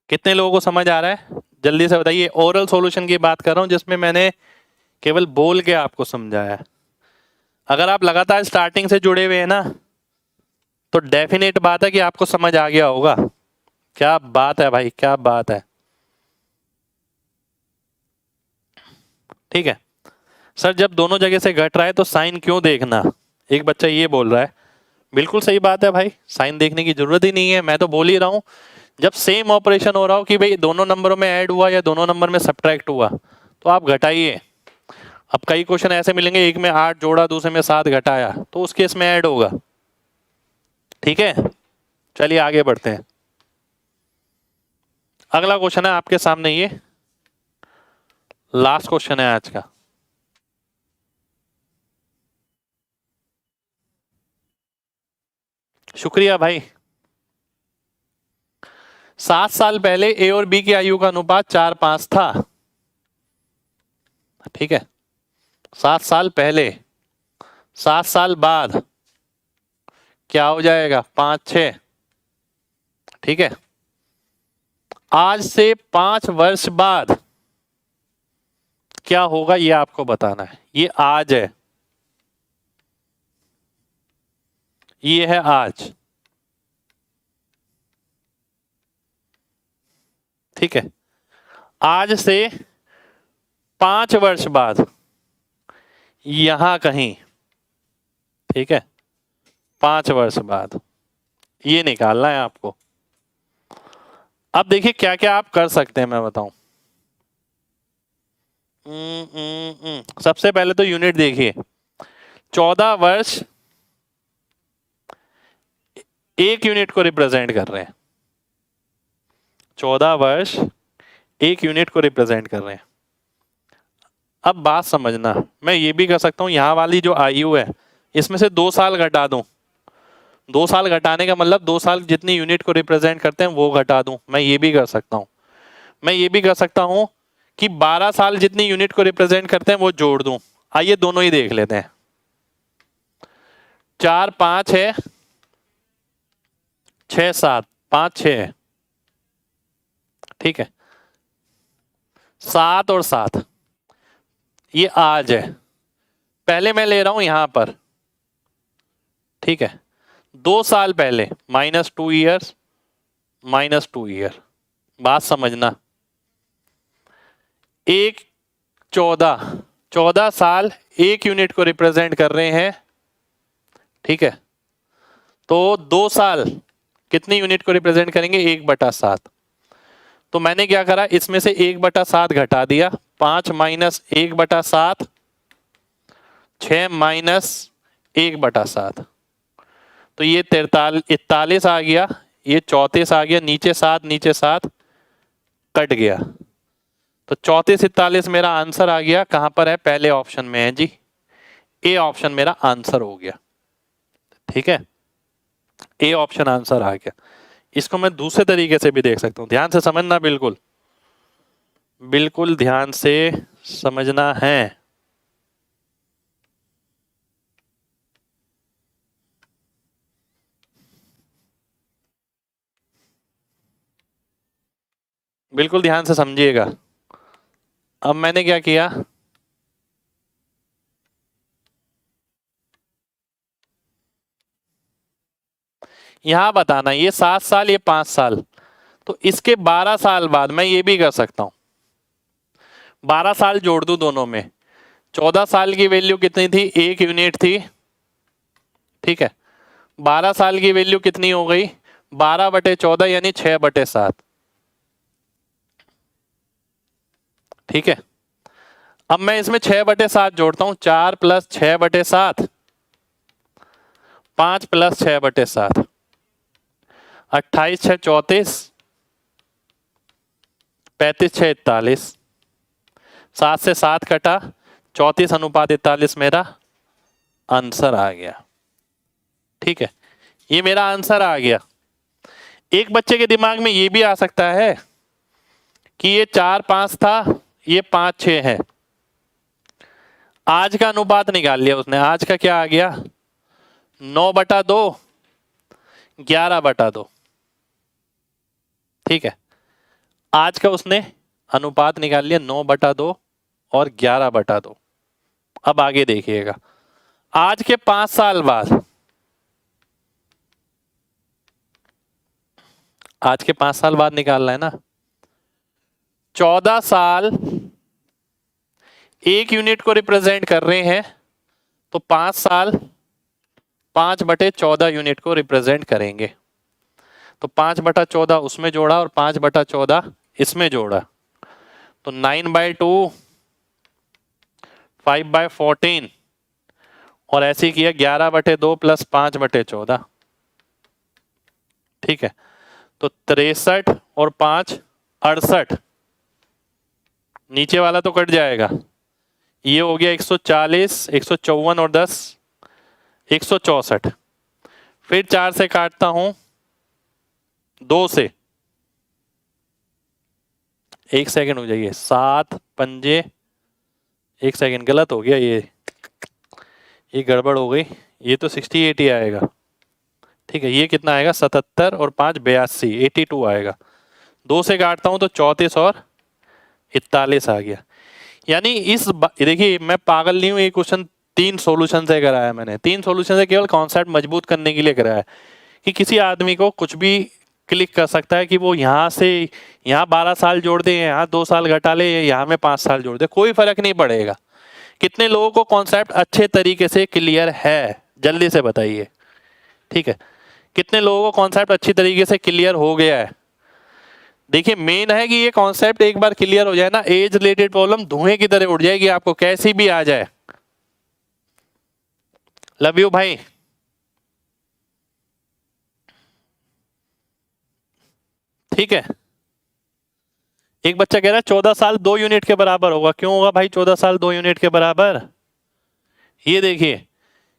कितने लोगों को समझ आ रहा है, जल्दी से बताइए। ओरल सॉल्यूशन की बात कर रहा हूं जिसमें मैंने केवल बोल के आपको समझाया। अगर आप लगातार स्टार्टिंग से जुड़े हुए हैं ना, तो डेफिनेट बात है कि आपको समझ आ गया होगा। क्या बात है भाई, क्या बात है। ठीक है सर, जब दोनों जगह से घट रहा है तो साइन क्यों देखना, एक बच्चा ये बोल रहा है। बिल्कुल सही बात है भाई, साइन देखने की जरूरत ही नहीं है। मैं तो बोल ही रहा हूं, जब सेम ऑपरेशन हो रहा हो कि भाई दोनों नंबरों में ऐड हुआ या दोनों नंबर में सब्ट्रैक्ट हुआ, तो आप घटाइए। अब कई क्वेश्चन ऐसे मिलेंगे, एक में 8 जोड़ा दूसरे में 7 घटाया, तो उस केस में ऐड होगा। ठीक है, चलिए आगे बढ़ते हैं। अगला क्वेश्चन है आपके सामने, ये लास्ट क्वेश्चन है आज का। शुक्रिया भाई। 7 साल पहले ए और बी की आयु का अनुपात 4:5 था। ठीक है, 7 साल पहले, 7 साल बाद क्या हो जाएगा, 5-6। ठीक है, आज से 5 वर्ष बाद क्या होगा ये आपको बताना है। ये आज है, ये है आज। ठीक है, आज से 5 वर्ष बाद यहां कहीं, ठीक है, 5 वर्ष बाद ये निकालना है आपको। अब देखिए क्या क्या आप कर सकते हैं, मैं बताऊं। सबसे पहले तो यूनिट देखिए, 14 वर्ष 1 यूनिट को रिप्रेजेंट कर रहे हैं। 14 वर्ष 1 यूनिट को रिप्रेजेंट कर रहे हैं। अब बात समझना, मैं ये भी कर सकता हूं, यहां वाली जो आयु है इसमें से 2 साल घटा दूं। 2 साल घटाने का मतलब 2 साल जितनी यूनिट को रिप्रेजेंट करते हैं वो घटा दूं। मैं ये भी कर सकता हूं। मैं ये भी कर सकता हूं कि 12 साल जितनी यूनिट को रिप्रेजेंट करते हैं वो जोड़ दूं। आइए दोनों ही देख लेते हैं। 4 5 है, 6 7, 5 6 है। ठीक है, 7 और 7 ये आज है। पहले मैं ले रहा हूं यहां पर। ठीक है, 2 साल पहले -2 ईयर्स, -2 ईयर। बात समझना, 14 साल 1 यूनिट को रिप्रेजेंट कर रहे हैं। ठीक है, तो 2 साल कितनी यूनिट को रिप्रेजेंट करेंगे, 1/7। तो मैंने क्या करा, इसमें से 1/7 घटा दिया। 5 - 1/7, 6 - 1/7, तो ये 41 आ गया, ये 34 आ गया, नीचे 7 कट गया। तो 34 41 मेरा आंसर आ गया, कहां पर है, पहले ऑप्शन में है जी। ए ऑप्शन मेरा आंसर हो गया। ठीक है, ए ऑप्शन आंसर आ गया। इसको मैं दूसरे तरीके से भी देख सकता हूं, ध्यान से समझना, बिल्कुल बिल्कुल ध्यान से समझना है। बिल्कुल ध्यान से समझिएगा। अब मैंने क्या किया, यहां बताना ये 7 साल ये 5 साल, तो इसके 12 साल बाद मैं ये भी कर सकता हूं, 12 साल जोड़ दूं दोनों में। 14 साल की वैल्यू कितनी थी, 1 यूनिट थी, ठीक है। 12 साल की वैल्यू कितनी हो गई, 12/14 यानी 6/7, ठीक है। अब मैं इसमें 6/7 जोड़ता हूं, 4 + 6/7, 5 + 6/7, 28 × 6 = 34, 35 × 6 = 41, 7 से 7 कटा, 34:41 मेरा आंसर आ गया, ठीक है। ये मेरा आंसर आ गया। एक बच्चे के दिमाग में ये भी आ सकता है कि ये 4-5 था, ये 5-6 है। आज का अनुपात निकाल लिया उसने, आज का क्या आ गया, 9/2, 11/2, ठीक है। आज का उसने अनुपात निकाल लिया 9/2 और 11/2। अब आगे देखिएगा, आज के 5 साल बाद, आज के 5 साल बाद निकालना है ना। 14 साल 1 यूनिट को रिप्रेजेंट कर रहे हैं, तो 5 साल 5/14 यूनिट को रिप्रेजेंट करेंगे। तो 5/14 उसमें जोड़ा और 5/14 इसमें जोड़ा, तो 9/2, 5/14 और ऐसे किया 11/2 + 5/14, ठीक है। तो 63 और 5 68, नीचे वाला तो कट जाएगा, ये हो गया 140, 154 और 10 164। फिर 4 से काटता हूं, 2 से, 1 सेकंड हो जाइए, 7 पंजे, 1 सेकंड गलत हो गया, ये गड़बड़ हो गई, ये तो 68 ही आएगा, ठीक है। ये कितना आएगा, 77 और 5 82, 82 आएगा। 2 से काटता हूं तो 34 और 41 आ गया। यानी इस देखिए मैं पागल नहीं हूं, ये क्वेश्चन 3 सॉल्यूशन से कराया मैंने, 3 सॉल्यूशन से केवल कॉन्सेप्ट मजबूत करने के लिए कराया कि किसी आदमी को कुछ भी क्लिक कर सकता है कि वो यहाँ से यहाँ 12 साल जोड़ दे, यहाँ 2 साल घटा ले, यहाँ में 5 साल जोड़ दे, कोई फर्क नहीं पड़ेगा। कितने लोगों को कॉन्सेप्ट अच्छे तरीके से क्लियर है, जल्दी से बताइए, ठीक है। कितने लोगों को कॉन्सेप्ट अच्छी तरीके से क्लियर हो गया है। देखिए मेन है कि ये कॉन्सेप्ट एक बार क्लियर हो जाए ना, एज रिलेटेड प्रॉब्लम धुएं की तरह उड़ जाएगी, आपको कैसी भी आ जाए। लव यू भाई। ठीक है, एक बच्चा कह रहा है 14 साल 2 यूनिट के बराबर होगा। क्यों होगा भाई 14 साल 2 यूनिट के बराबर? ये देखिए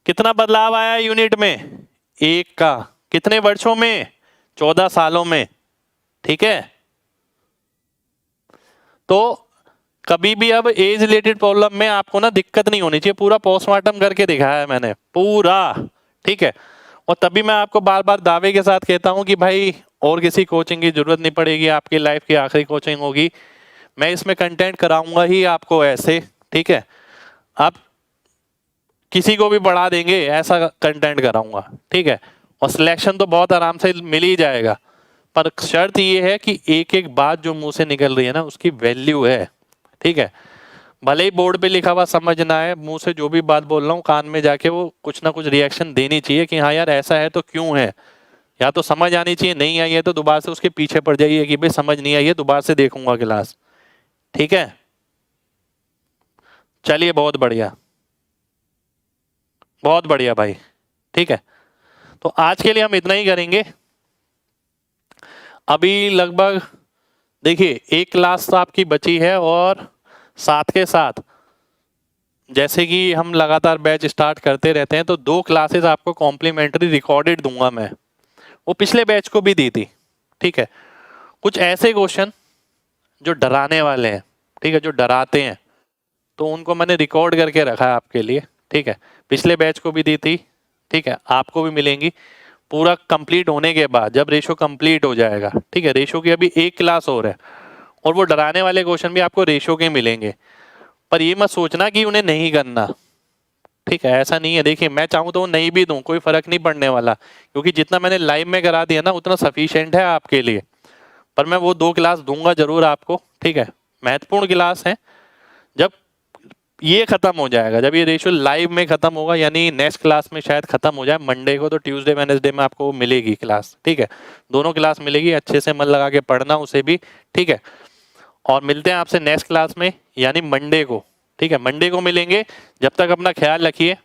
कितना बदलाव आया यूनिट में, 1 का। कितने वर्षों में? 14 सालों में, ठीक है। तो कभी भी अब एज रिलेटेड प्रॉब्लम में आपको ना दिक्कत नहीं होनी चाहिए, पूरा पोस्टमार्टम करके दिखाया है मैंने पूरा, ठीक है। और तभी मैं आपको बार बार दावे के साथ कहता हूं कि भाई और किसी कोचिंग की जरूरत नहीं पड़ेगी, आपकी लाइफ की आखिरी कोचिंग होगी। मैं इसमें कंटेंट कराऊंगा ही आपको ऐसे, ठीक है। आप किसी को भी बढ़ा देंगे ऐसा कंटेंट कराऊंगा, ठीक है। और सिलेक्शन तो बहुत आराम से मिल ही जाएगा, पर शर्त ये है कि एक एक बात जो मुंह से निकल रही है ना उसकी वैल्यू है, ठीक है। भले ही बोर्ड पे लिखा हुआ समझ ना आए, मुंह से जो भी बात बोल रहा हूँ कान में जाके वो कुछ ना कुछ रिएक्शन देनी चाहिए कि हाँ यार ऐसा है तो क्यों है, या तो समझ आनी चाहिए, नहीं आई है तो दोबारा से उसके पीछे पड़ जाइए कि भाई समझ नहीं आई है दोबारा से देखूंगा क्लास, ठीक है। चलिए बहुत बढ़िया, बहुत बढ़िया भाई, ठीक है। तो आज के लिए हम इतना ही करेंगे। अभी लगभग देखिए 1 क्लास तो आपकी बची है, और साथ के साथ जैसे कि हम लगातार बैच स्टार्ट करते रहते हैं तो 2 क्लासेस आपको कॉम्प्लीमेंट्री रिकॉर्डेड दूंगा मैं, वो पिछले बैच को भी दी थी, ठीक है। कुछ ऐसे क्वेश्चन जो डराने वाले हैं, ठीक है, जो डराते हैं, तो उनको मैंने रिकॉर्ड करके रखा है आपके लिए, ठीक है। पिछले बैच को भी दी थी, ठीक है, आपको भी मिलेंगी। पूरा कंप्लीट होने के बाद जब रेशो कंप्लीट हो जाएगा, ठीक है, रेशो की अभी 1 क्लास और है, और वो डराने वाले क्वेश्चन भी आपको रेशो के मिलेंगे। पर ये मत सोचना कि उन्हें नहीं करना, ठीक है, ऐसा नहीं है। देखिए मैं चाहूँ तो वो नहीं भी दूं, कोई फर्क नहीं पड़ने वाला, क्योंकि जितना मैंने लाइव में करा दिया ना उतना सफिशिएंट है आपके लिए। पर मैं वो 2 क्लास दूंगा जरूर आपको, ठीक है। महत्वपूर्ण क्लास है। जब ये खत्म हो जाएगा, जब ये रेशियो लाइव में खत्म होगा, यानी नेक्स्ट क्लास में शायद खत्म हो जाए मंडे को, तो ट्यूसडे वेडनेसडे में आपको मिलेगी क्लास, ठीक है। दोनों क्लास मिलेगी, अच्छे से मन लगा के पढ़ना उसे भी, ठीक है। और मिलते हैं आपसे नेक्स्ट क्लास में, यानी मंडे को, ठीक है। मंडे को मिलेंगे। जब तक अपना ख्याल रखिए,